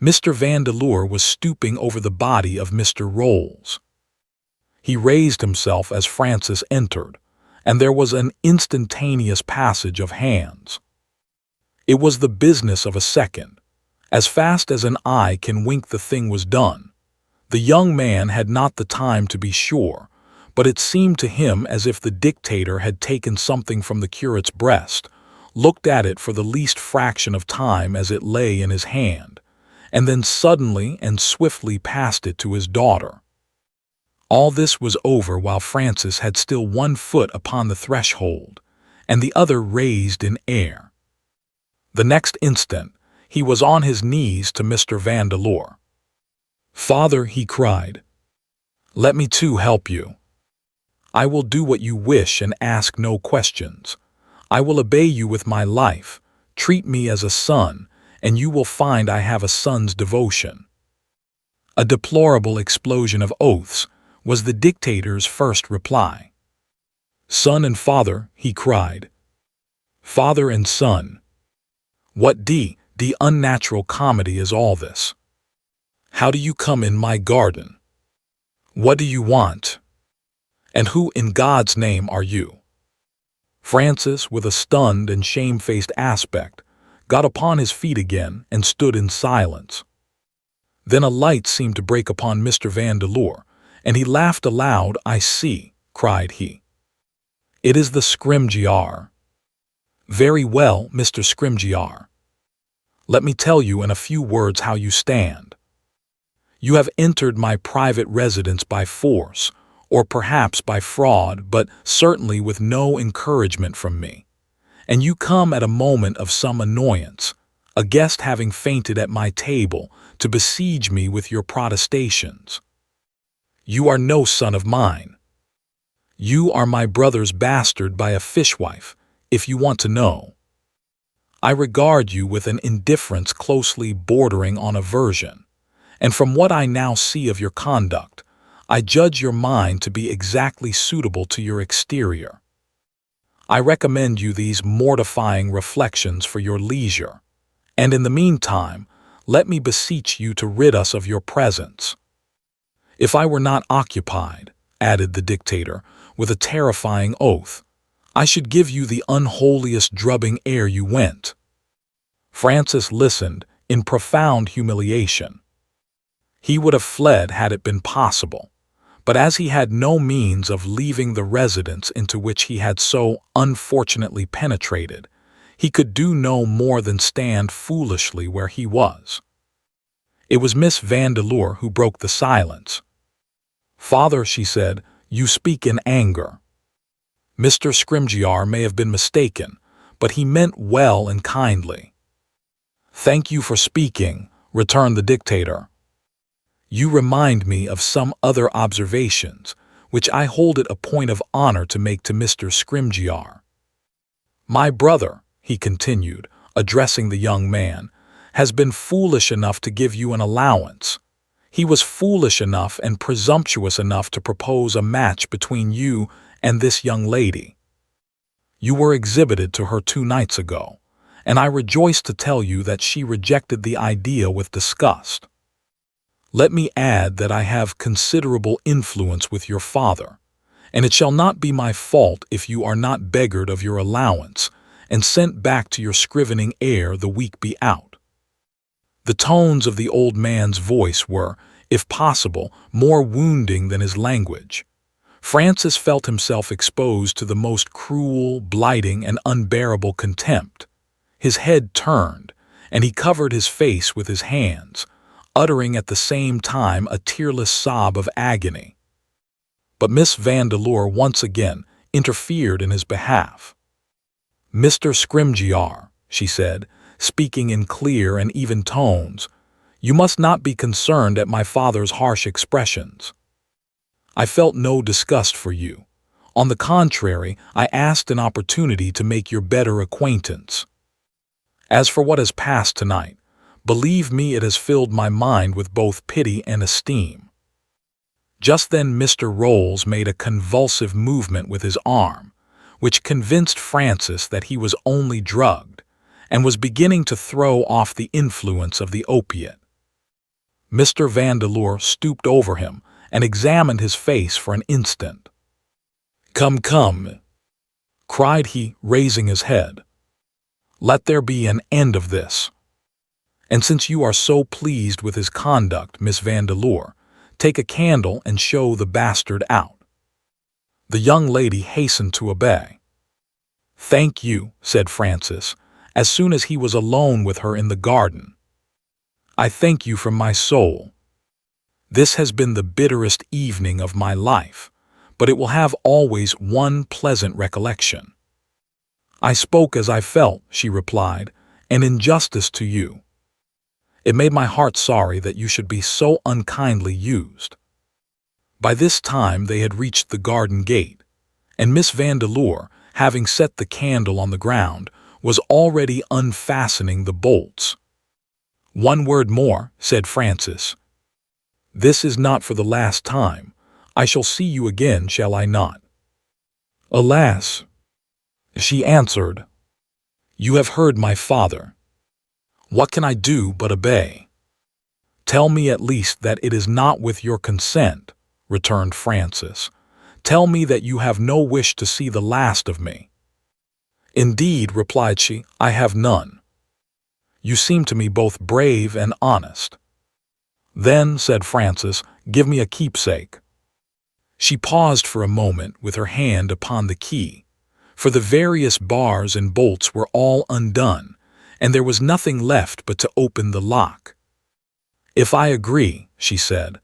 Mr. Vandeleur was stooping over the body of Mr. Rolls. He raised himself as Francis entered, and there was an instantaneous passage of hands. It was the business of a second. As fast as an eye can wink, the thing was done. The young man had not the time to be sure, but it seemed to him as if the dictator had taken something from the curate's breast, looked at it for the least fraction of time as it lay in his hand, and then suddenly and swiftly passed it to his daughter. All this was over while Francis had still one foot upon the threshold, and the other raised in air. The next instant, he was on his knees to Mr. Vandeleur. "Father," he cried, "let me too help you. I will do what you wish and ask no questions. I will obey you with my life. Treat me as a son, and you will find I have a son's devotion." A deplorable explosion of oaths was the dictator's first reply. "Son and father," he cried. "Father and son. What the unnatural comedy is all this? How do you come in my garden? What do you want? And who in God's name are you?" Francis, with a stunned and shamefaced aspect, got upon his feet again and stood in silence. Then a light seemed to break upon Mr. Vandeleur, and he laughed aloud. "I see," cried he. "It is the Scrymgeour. Very well, Mr. Scrymgeour. Let me tell you in a few words how you stand. You have entered my private residence by force, or perhaps by fraud, but certainly with no encouragement from me. And you come at a moment of some annoyance, a guest having fainted at my table, to besiege me with your protestations. You are no son of mine. You are my brother's bastard by a fishwife, if you want to know. I regard you with an indifference closely bordering on aversion, and from what I now see of your conduct, I judge your mind to be exactly suitable to your exterior. I recommend you these mortifying reflections for your leisure, and in the meantime, let me beseech you to rid us of your presence." "If I were not occupied," added the dictator, with a terrifying oath, "I should give you the unholiest drubbing ere you went." Francis listened in profound humiliation. He would have fled had it been possible, but as he had no means of leaving the residence into which he had so unfortunately penetrated, he could do no more than stand foolishly where he was. It was Miss Vandeleur who broke the silence. "Father," she said, "you speak in anger. Mr. Scrymgeour may have been mistaken, but he meant well and kindly." "Thank you for speaking," returned the dictator. "You remind me of some other observations, which I hold it a point of honor to make to Mr. Scrymgeour. My brother," he continued, addressing the young man, "has been foolish enough to give you an allowance. He was foolish enough and presumptuous enough to propose a match between you and this young lady. You were exhibited to her 2 nights ago, and I rejoice to tell you that she rejected the idea with disgust. Let me add that I have considerable influence with your father, and it shall not be my fault if you are not beggared of your allowance and sent back to your scrivening ere the week be out." The tones of the old man's voice were, if possible, more wounding than his language. Francis felt himself exposed to the most cruel, blighting, and unbearable contempt. His head turned, and he covered his face with his hands, uttering at the same time a tearless sob of agony. But Miss Vandeleur once again interfered in his behalf. "Mr. Scrymgeour," she said, speaking in clear and even tones, "you must not be concerned at my father's harsh expressions. I felt no disgust for you. On the contrary, I asked an opportunity to make your better acquaintance. As for what has passed tonight, believe me, it has filled my mind with both pity and esteem." Just then Mr. Rolls made a convulsive movement with his arm, which convinced Francis that he was only drugged, and was beginning to throw off the influence of the opiate. Mr. Vandeleur stooped over him and examined his face for an instant. "Come, come," cried he, raising his head. "Let there be an end of this. And since you are so pleased with his conduct, Miss Vandeleur, take a candle and show the bastard out." The young lady hastened to obey. "Thank you," said Francis, as soon as he was alone with her in the garden. "I thank you from my soul. This has been the bitterest evening of my life, but it will have always one pleasant recollection." "I spoke as I felt," she replied, "and in justice to you. It made my heart sorry that you should be so unkindly used." By this time they had reached the garden gate, and Miss Vandeleur, having set the candle on the ground, was already unfastening the bolts. "One word more," said Francis. "This is not for the last time. I shall see you again, shall I not?" "Alas," she answered, "you have heard my father. What can I do but obey?" "Tell me at least that it is not with your consent," returned Francis. "Tell me that you have no wish to see the last of me." "Indeed," replied she, "I have none. You seem to me both brave and honest." "Then," said Francis, "give me a keepsake." She paused for a moment with her hand upon the key, for the various bars and bolts were all undone, and there was nothing left but to open the lock. "If I agree," she said,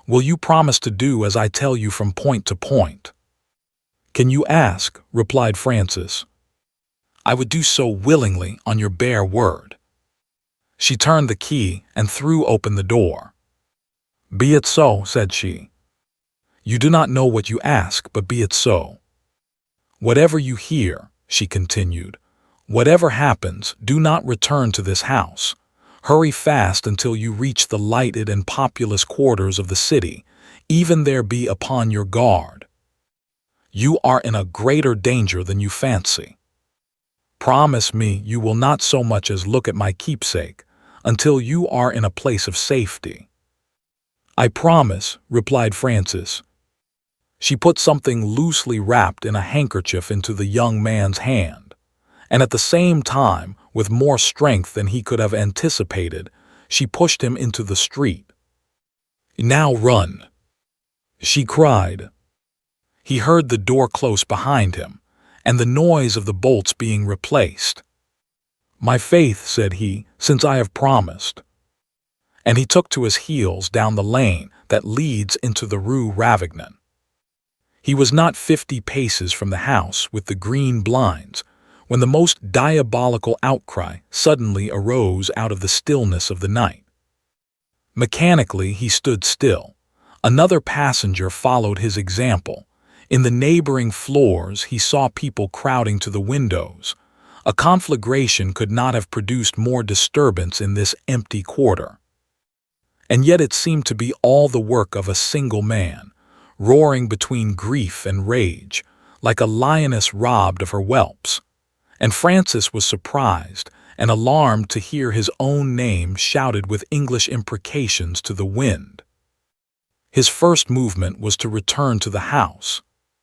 "will you promise to do as I tell you from point to point?" "Can you ask?" replied Francis. "I would do so willingly on your bare word." She turned the key and threw open the door. "Be it so," said she. "You do not know what you ask, but be it so. Whatever you hear," she continued, "whatever happens, do not return to this house. Hurry fast until you reach the lighted and populous quarters of the city, even there be upon your guard. You are in a greater danger than you fancy. Promise me you will not so much as look at my keepsake, until you are in a place of safety." "I promise," replied Frances. She put something loosely wrapped in a handkerchief into the young man's hand, and at the same time, with more strength than he could have anticipated, she pushed him into the street. "Now run," she cried. He heard the door close behind him, and the noise of the bolts being replaced. "My faith," said he, "since I have promised." And he took to his heels down the lane that leads into the Rue Ravignan. He was not 50 paces from the house with the green blinds when the most diabolical outcry suddenly arose out of the stillness of the night. Mechanically he stood still. Another passenger followed his example. In the neighboring floors he saw people crowding to the windows. A conflagration could not have produced more disturbance in this empty quarter. And yet it seemed to be all the work of a single man, roaring between grief and rage, like a lioness robbed of her whelps. And Francis was surprised and alarmed to hear his own name shouted with English imprecations to the wind. His first movement was to return to the house.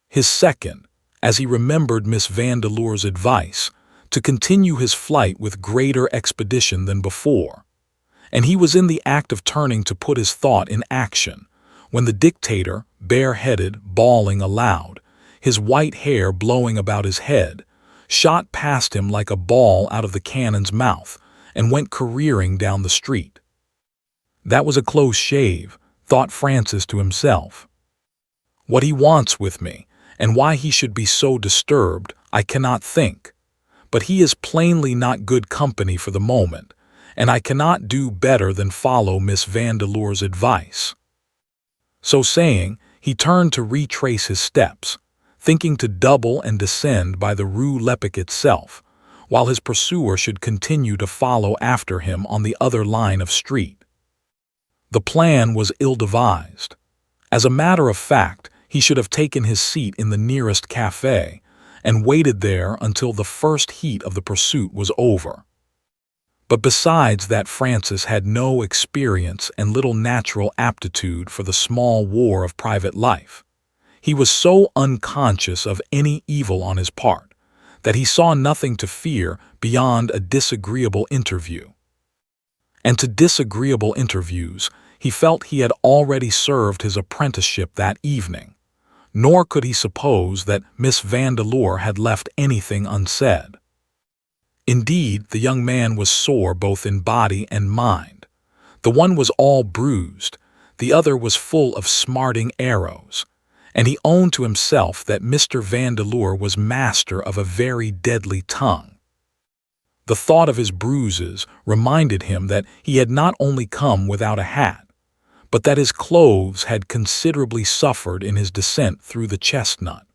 His second, as he remembered Miss Vandeleur's advice, to continue his flight with greater expedition than before. And he was in the act of turning to put his thought in action, when the dictator, bareheaded, bawling aloud, his white hair blowing about his head, shot past him like a ball out of the cannon's mouth and went careering down the street. "That was a close shave," thought Francis to himself. "What he wants with me, and why he should be so disturbed, I cannot think. But he is plainly not good company for the moment, and I cannot do better than follow Miss Vandeleur's advice." So saying, he turned to retrace his steps, thinking to double and descend by the Rue Lepic itself, while his pursuer should continue to follow after him on the other line of street. The plan was ill-devised. As a matter of fact, he should have taken his seat in the nearest café and waited there until the first heat of the pursuit was over. But besides that, Francis had no experience and little natural aptitude for the small war of private life. He was so unconscious of any evil on his part that he saw nothing to fear beyond a disagreeable interview. And to disagreeable interviews he felt he had already served his apprenticeship that evening, nor could he suppose that Miss Vandeleur had left anything unsaid. Indeed, the young man was sore both in body and mind. The one was all bruised, the other was full of smarting arrows, and he owned to himself that Mr. Vandeleur was master of a very deadly tongue. The thought of his bruises reminded him that he had not only come without a hat, but that his clothes had considerably suffered in his descent through the chestnut.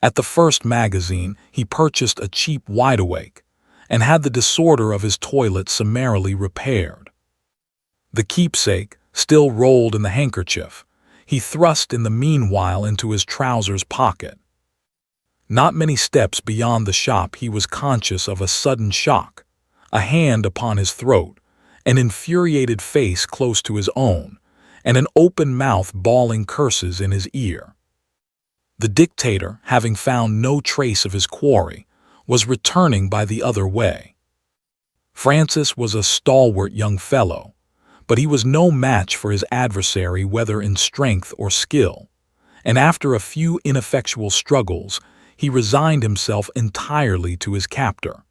At the first magazine he purchased a cheap wideawake, and had the disorder of his toilet summarily repaired. The keepsake, still rolled in the handkerchief, he thrust in the meanwhile into his trousers pocket. Not many steps beyond the shop he was conscious of a sudden shock, a hand upon his throat, an infuriated face close to his own, and an open mouth bawling curses in his ear. The dictator, having found no trace of his quarry, was returning by the other way. Francis was a stalwart young fellow, but he was no match for his adversary whether in strength or skill, and after a few ineffectual struggles he resigned himself entirely to his captor.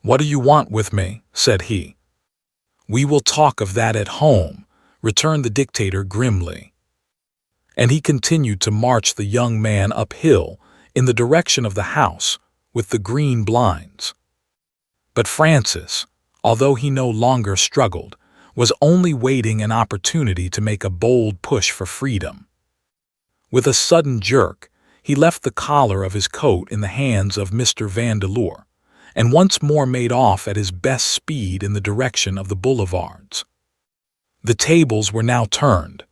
"What do you want with me?" said he. "We will talk of that at home," returned the dictator grimly. And he continued to march the young man uphill in the direction of the house with the green blinds. But Francis, although he no longer struggled, was only waiting an opportunity to make a bold push for freedom. With a sudden jerk, he left the collar of his coat in the hands of Mr. Vandeleur, and once more made off at his best speed in the direction of the boulevards. The tables were now turned.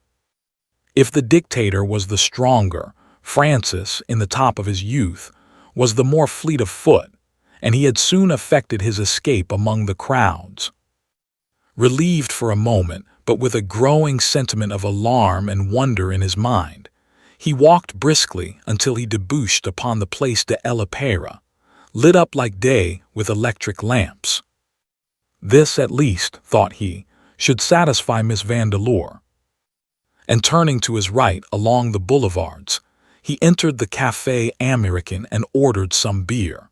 If the dictator was the stronger, Francis, in the top of his youth, was the more fleet of foot, and he had soon effected his escape among the crowds. Relieved for a moment, but with a growing sentiment of alarm and wonder in his mind, he walked briskly until he debouched upon the Place de l'Opéra, lit up like day with electric lamps. This, at least, thought he, should satisfy Miss Vandeleur. And turning to his right along the boulevards, he entered the Café Américain and ordered some beer.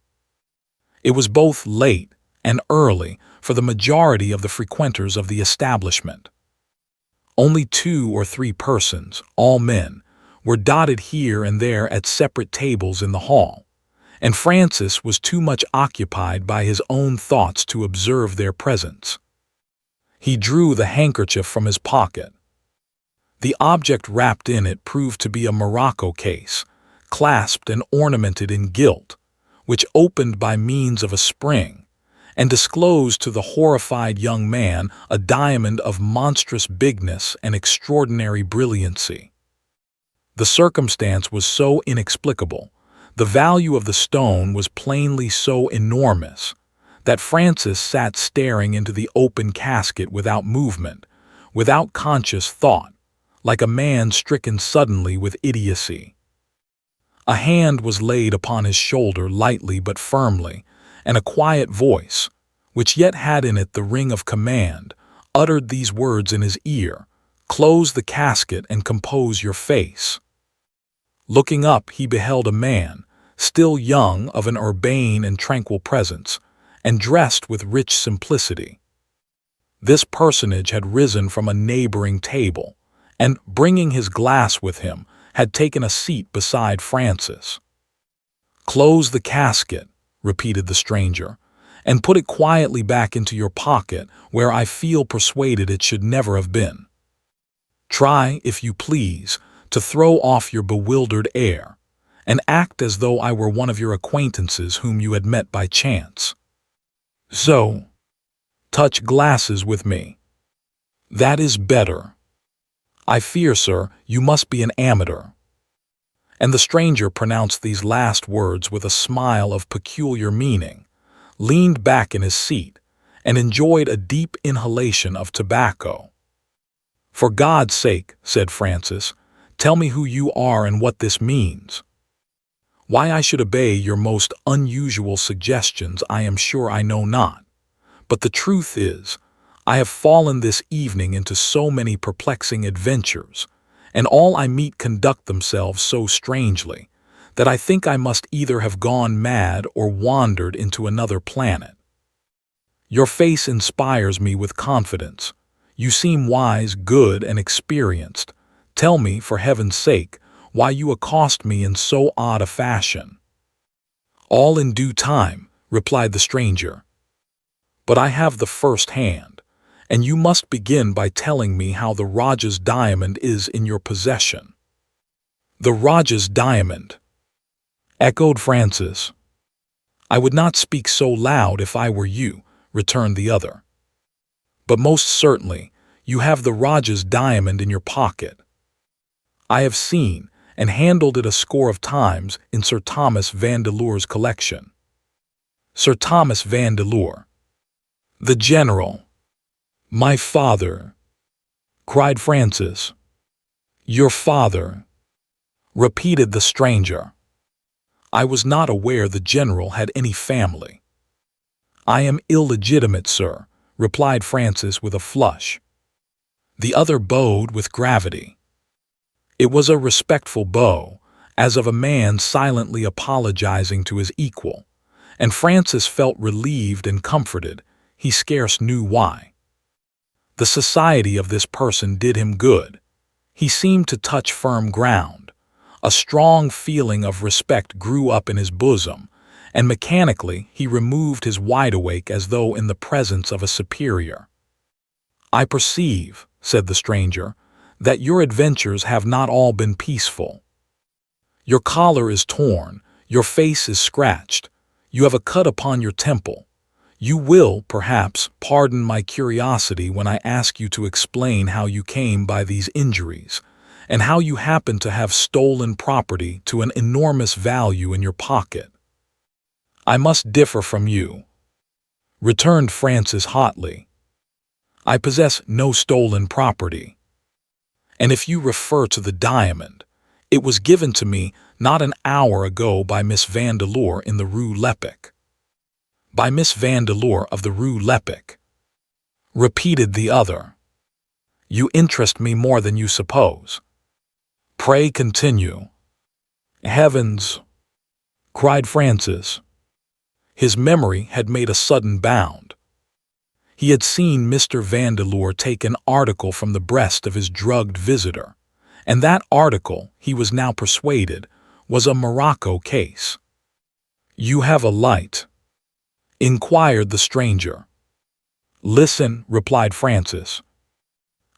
It was both late and early for the majority of the frequenters of the establishment. Only 2 or 3 persons, all men, were dotted here and there at separate tables in the hall, and Francis was too much occupied by his own thoughts to observe their presence. He drew the handkerchief from his pocket. The object wrapped in it proved to be a morocco case, clasped and ornamented in gilt, which opened by means of a spring, and disclosed to the horrified young man a diamond of monstrous bigness and extraordinary brilliancy. The circumstance was so inexplicable, the value of the stone was plainly so enormous, that Francis sat staring into the open casket without movement, without conscious thought, like a man stricken suddenly with idiocy. A hand was laid upon his shoulder lightly but firmly, and a quiet voice, which yet had in it the ring of command, uttered these words in his ear: "Close the casket and compose your face." Looking up, he beheld a man, still young, of an urbane and tranquil presence, and dressed with rich simplicity. This personage had risen from a neighboring table, and, bringing his glass with him, had taken a seat beside Francis. "Close the casket," repeated the stranger, "and put it quietly back into your pocket, where I feel persuaded it should never have been. Try, if you please, to throw off your bewildered air, and act as though I were one of your acquaintances whom you had met by chance. So, touch glasses with me. That is better. I fear, sir, you must be an amateur." And the stranger pronounced these last words with a smile of peculiar meaning, leaned back in his seat, and enjoyed a deep inhalation of tobacco. "For God's sake," said Francis, "tell me who you are and what this means." "Why I should obey your most unusual suggestions I am sure I know not, but the truth is, I have fallen this evening into so many perplexing adventures, and all I meet conduct themselves so strangely, that I think I must either have gone mad or wandered into another planet. Your face inspires me with confidence. You seem wise, good, and experienced. Tell me, for heaven's sake, why you accost me in so odd a fashion." "All in due time," replied the stranger. "But I have the first hand, and you must begin by telling me how the Rajah's diamond is in your possession." "The Rajah's diamond?" echoed Francis. "I would not speak so loud if I were you," returned the other. "But most certainly you have the Rajah's diamond in your pocket. I have seen and handled it a score of times in Sir Thomas Vandeleur's collection." "Sir Thomas Vandeleur?" "The general." "My father!" cried Francis. "Your father?" repeated the stranger. "I was not aware the general had any family." "I am illegitimate, sir," replied Francis with a flush. The other bowed with gravity. It was a respectful bow, as of a man silently apologizing to his equal, and Francis felt relieved and comforted, he scarce knew why. The society of this person did him good. He seemed to touch firm ground. A strong feeling of respect grew up in his bosom, and mechanically he removed his wide-awake as though in the presence of a superior. "I perceive," said the stranger, "that your adventures have not all been peaceful. Your collar is torn, your face is scratched, you have a cut upon your temple. You will, perhaps, pardon my curiosity when I ask you to explain how you came by these injuries, and how you happen to have stolen property to an enormous value in your pocket." "I must differ from you," returned Francis hotly. I possess no stolen property. And if you refer to the diamond, it was given to me not an hour ago by Miss Vandeleur in the Rue Lepic." "By Miss Vandeleur of the Rue Lepic," repeated the other. "You interest me more than you suppose. Pray continue." "Heavens!" cried Francis. His memory had made a sudden bound. He had seen Mr. Vandeleur take an article from the breast of his drugged visitor, and that article, he was now persuaded, was a Morocco case. "You have a light?" inquired the stranger. "Listen," replied Francis.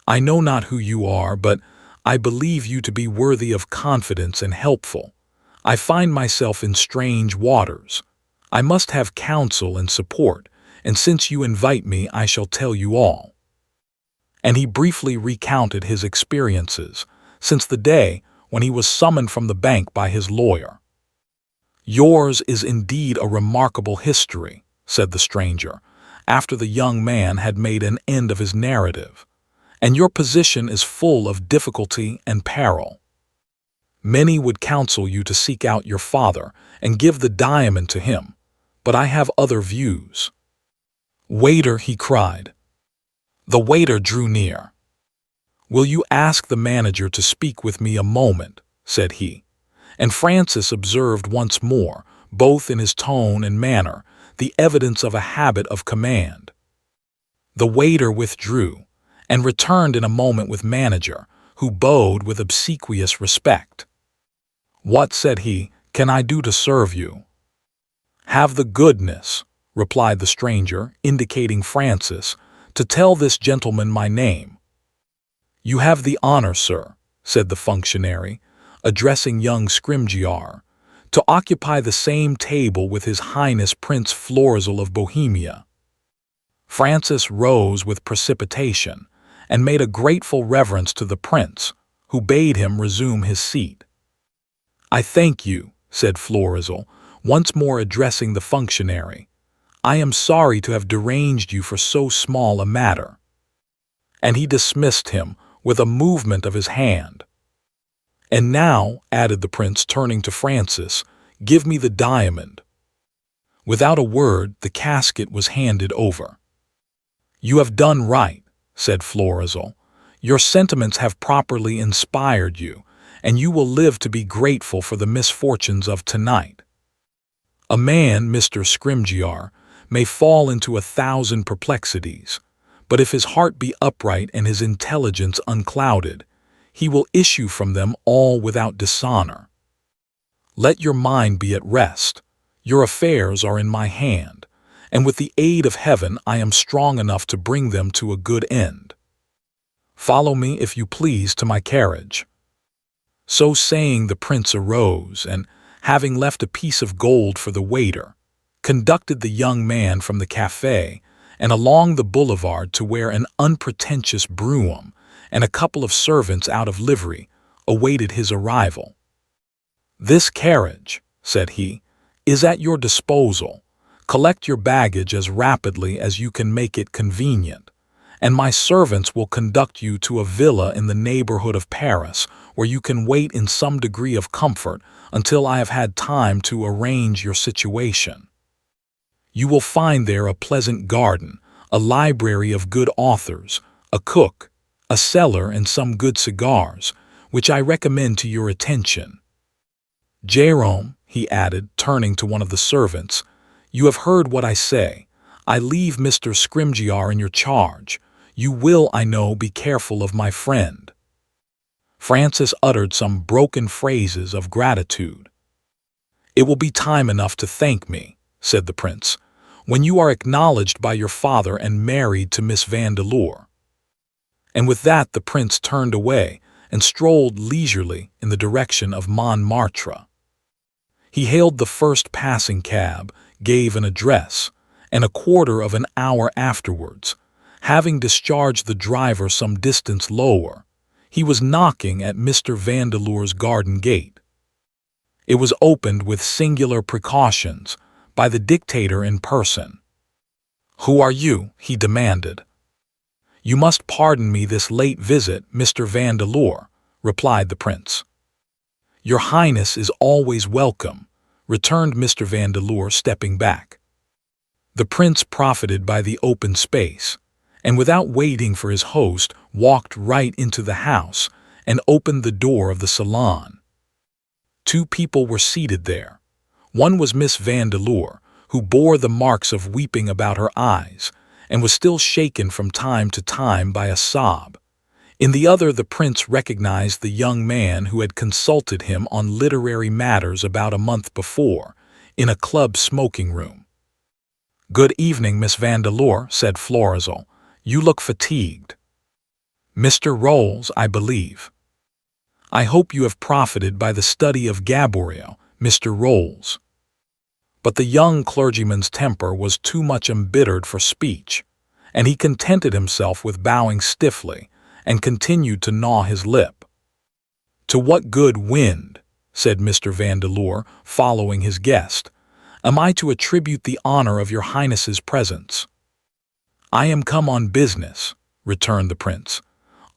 "I know not who you are, but I believe you to be worthy of confidence and helpful. I find myself in strange waters. I must have counsel and support, and since you invite me, I shall tell you all." And he briefly recounted his experiences since the day when he was summoned from the bank by his lawyer. "Yours is indeed a remarkable history," said the stranger, after the young man had made an end of his narrative, "and your position is full of difficulty and peril. Many would counsel you to seek out your father and give the diamond to him, but I have other views." "Waiter," he cried. The waiter drew near. "Will you ask the manager to speak with me a moment?" said he, and Francis observed once more, both in his tone and manner, the evidence of a habit of command. The waiter withdrew, and returned in a moment with manager, who bowed with obsequious respect. "What," said he, "can I do to serve you?" "Have the goodness," replied the stranger, indicating Francis, "to tell this gentleman my name." "You have the honor, sir," said the functionary, addressing young Scrymgeour, "to occupy the same table with His Highness Prince Florizel of Bohemia." Francis rose with precipitation, and made a grateful reverence to the prince, who bade him resume his seat. "I thank you," said Florizel, once more addressing the functionary. "I am sorry to have deranged you for so small a matter." And he dismissed him with a movement of his hand. "And now," added the prince, turning to Francis, "give me the diamond." Without a word, the casket was handed over. "You have done right," said Florizel. "Your sentiments have properly inspired you, and you will live to be grateful for the misfortunes of tonight. A man, Mr. Scrymgeour, may fall into 1,000 perplexities, but if his heart be upright and his intelligence unclouded, he will issue from them all without dishonor. Let your mind be at rest. Your affairs are in my hand, and with the aid of heaven I am strong enough to bring them to a good end. Follow me, if you please, to my carriage." So saying, the prince arose, and, having left a piece of gold for the waiter, conducted the young man from the café and along the boulevard to where an unpretentious brougham and a couple of servants out of livery awaited his arrival. "This carriage," said he, "is at your disposal. Collect your baggage as rapidly as you can make it convenient, and my servants will conduct you to a villa in the neighborhood of Paris, where you can wait in some degree of comfort until I have had time to arrange your situation. You will find there a pleasant garden, a library of good authors, a cook, a cellar, and some good cigars, which I recommend to your attention. Jérôme," he added, turning to one of the servants, "you have heard what I say. I leave Mr. Scrymgeour in your charge. You will, I know, be careful of my friend." Francis uttered some broken phrases of gratitude. "It will be time enough to thank me," said the prince, "when you are acknowledged by your father and married to Miss Vandeleur." And with that the prince turned away and strolled leisurely in the direction of Montmartre. He hailed the first passing cab, gave an address, and a quarter of an hour afterwards, having discharged the driver some distance lower, he was knocking at Mr. Vandeleur's garden gate. It was opened with singular precautions by the dictator in person. "Who are you?" he demanded. "You must pardon me this late visit, Mr. Vandeleur," replied the prince. "Your Highness is always welcome," returned Mr. Vandeleur, stepping back. The prince profited by the open space, and without waiting for his host, walked right into the house and opened the door of the salon. Two people were seated there. One was Miss Vandeleur, who bore the marks of weeping about her eyes, and was still shaken from time to time by a sob. In the other, the prince recognized the young man who had consulted him on literary matters about a month before, in a club smoking room. "Good evening, Miss Vandeleur," said Florizel. "You look fatigued." "Mr. Rolls, I believe." "I hope you have profited by the study of Gaboriau, Mr. Rolls." But the young clergyman's temper was too much embittered for speech, and he contented himself with bowing stiffly and continued to gnaw his lip. "To what good wind," said Mr. Vandeleur, following his guest, "am I to attribute the honor of your Highness's presence?" "I am come on business," returned the prince.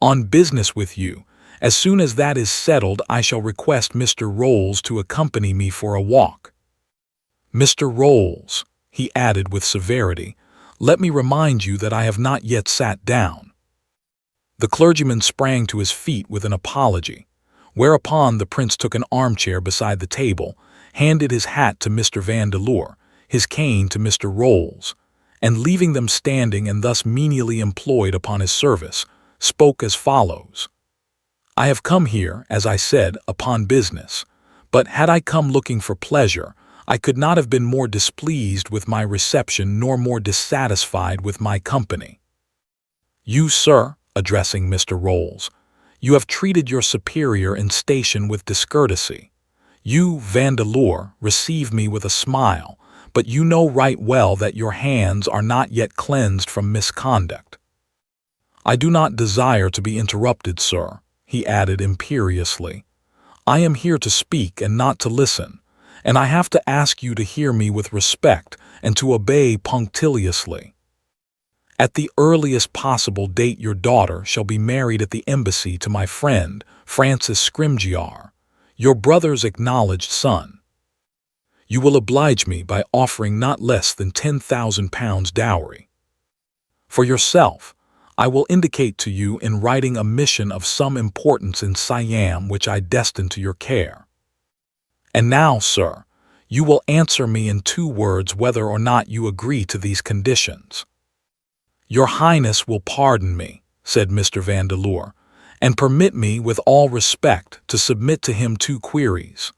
"On business with you. As soon as that is settled, I shall request Mr. Rolls to accompany me for a walk. Mr. Rolls," he added with severity, "let me remind you that I have not yet sat down." The clergyman sprang to his feet with an apology, whereupon the prince took an armchair beside the table, handed his hat to Mr. Vandeleur, his cane to Mr. Rolls, and leaving them standing and thus menially employed upon his service, spoke as follows. "I have come here, as I said, upon business, but had I come looking for pleasure, I could not have been more displeased with my reception nor more dissatisfied with my company. You, sir," addressing Mr. Rolls, "you have treated your superior in station with discourtesy. You, Vandeleur, receive me with a smile, but you know right well that your hands are not yet cleansed from misconduct. I do not desire to be interrupted, sir," he added imperiously. "I am here to speak and not to listen, and I have to ask you to hear me with respect and to obey punctiliously. At the earliest possible date your daughter shall be married at the embassy to my friend, Francis Scrymgeour, your brother's acknowledged son. You will oblige me by offering not less than £10,000 dowry. For yourself, I will indicate to you in writing a mission of some importance in Siam which I destine to your care. And now, sir, you will answer me in 2 words whether or not you agree to these conditions." "Your Highness will pardon me," said Mr. Vandeleur, "and permit me with all respect to submit to him 2 queries."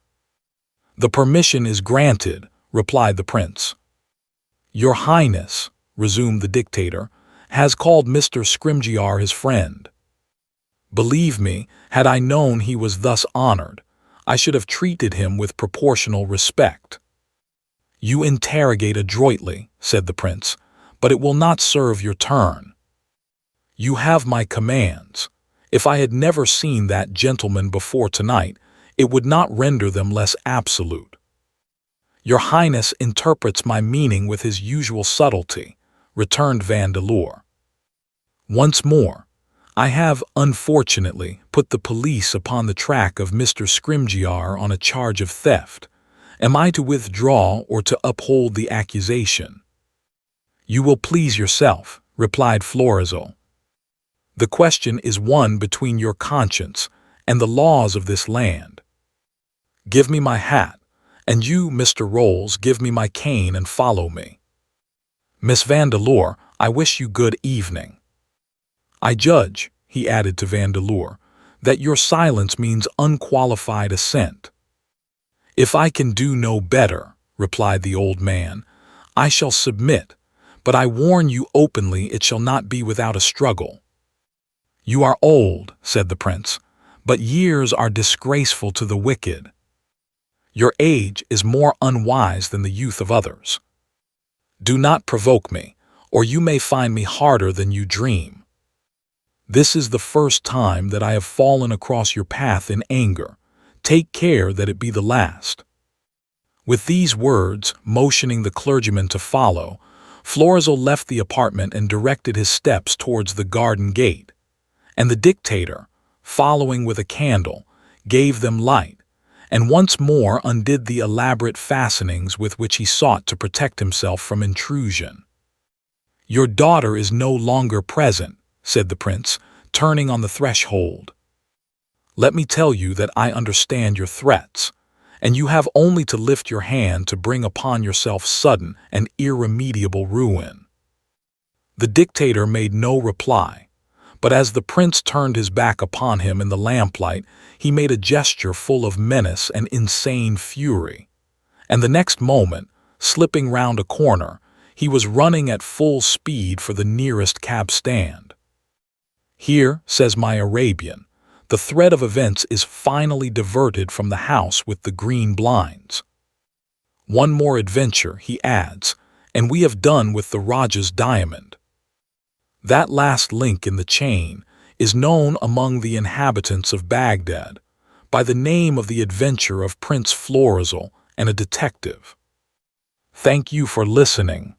"The permission is granted," replied the prince. "Your Highness," resumed the dictator, "has called Mr. Scrymgeour his friend. Believe me, had I known he was thus honored, I should have treated him with proportional respect." "You interrogate adroitly," said the prince, "but it will not serve your turn. You have my commands. If I had never seen that gentleman before tonight, it would not render them less absolute." "Your Highness interprets my meaning with his usual subtlety," returned Vandeleur. "Once more, I have, unfortunately, put the police upon the track of Mr. Scrymgeour on a charge of theft. Am I to withdraw or to uphold the accusation?" "You will please yourself," replied Florizel. "The question is one between your conscience and the laws of this land. Give me my hat, and you, Mr. Rolls, give me my cane and follow me. Miss Vandeleur, I wish you good evening. I judge," he added to Vandeleur, "that your silence means unqualified assent." "If I can do no better," replied the old man, "I shall submit, but I warn you openly it shall not be without a struggle." "You are old," said the prince, "but years are disgraceful to the wicked. Your age is more unwise than the youth of others. Do not provoke me, or you may find me harder than you dream. This is the first time that I have fallen across your path in anger. Take care that it be the last." With these words, motioning the clergyman to follow, Florizel left the apartment and directed his steps towards the garden gate, and the dictator, following with a candle, gave them light, and once more undid the elaborate fastenings with which he sought to protect himself from intrusion. "Your daughter is no longer present," said the prince, turning on the threshold. "Let me tell you that I understand your threats, and you have only to lift your hand to bring upon yourself sudden and irremediable ruin." The dictator made no reply, but as the prince turned his back upon him in the lamplight, he made a gesture full of menace and insane fury, and the next moment, slipping round a corner, he was running at full speed for the nearest cab stand. "Here," says my Arabian, "the thread of events is finally diverted from the house with the green blinds. One more adventure," he adds, "and we have done with the Rajah's diamond." That last link in the chain is known among the inhabitants of Baghdad by the name of the adventure of Prince Florizel and a detective. Thank you for listening.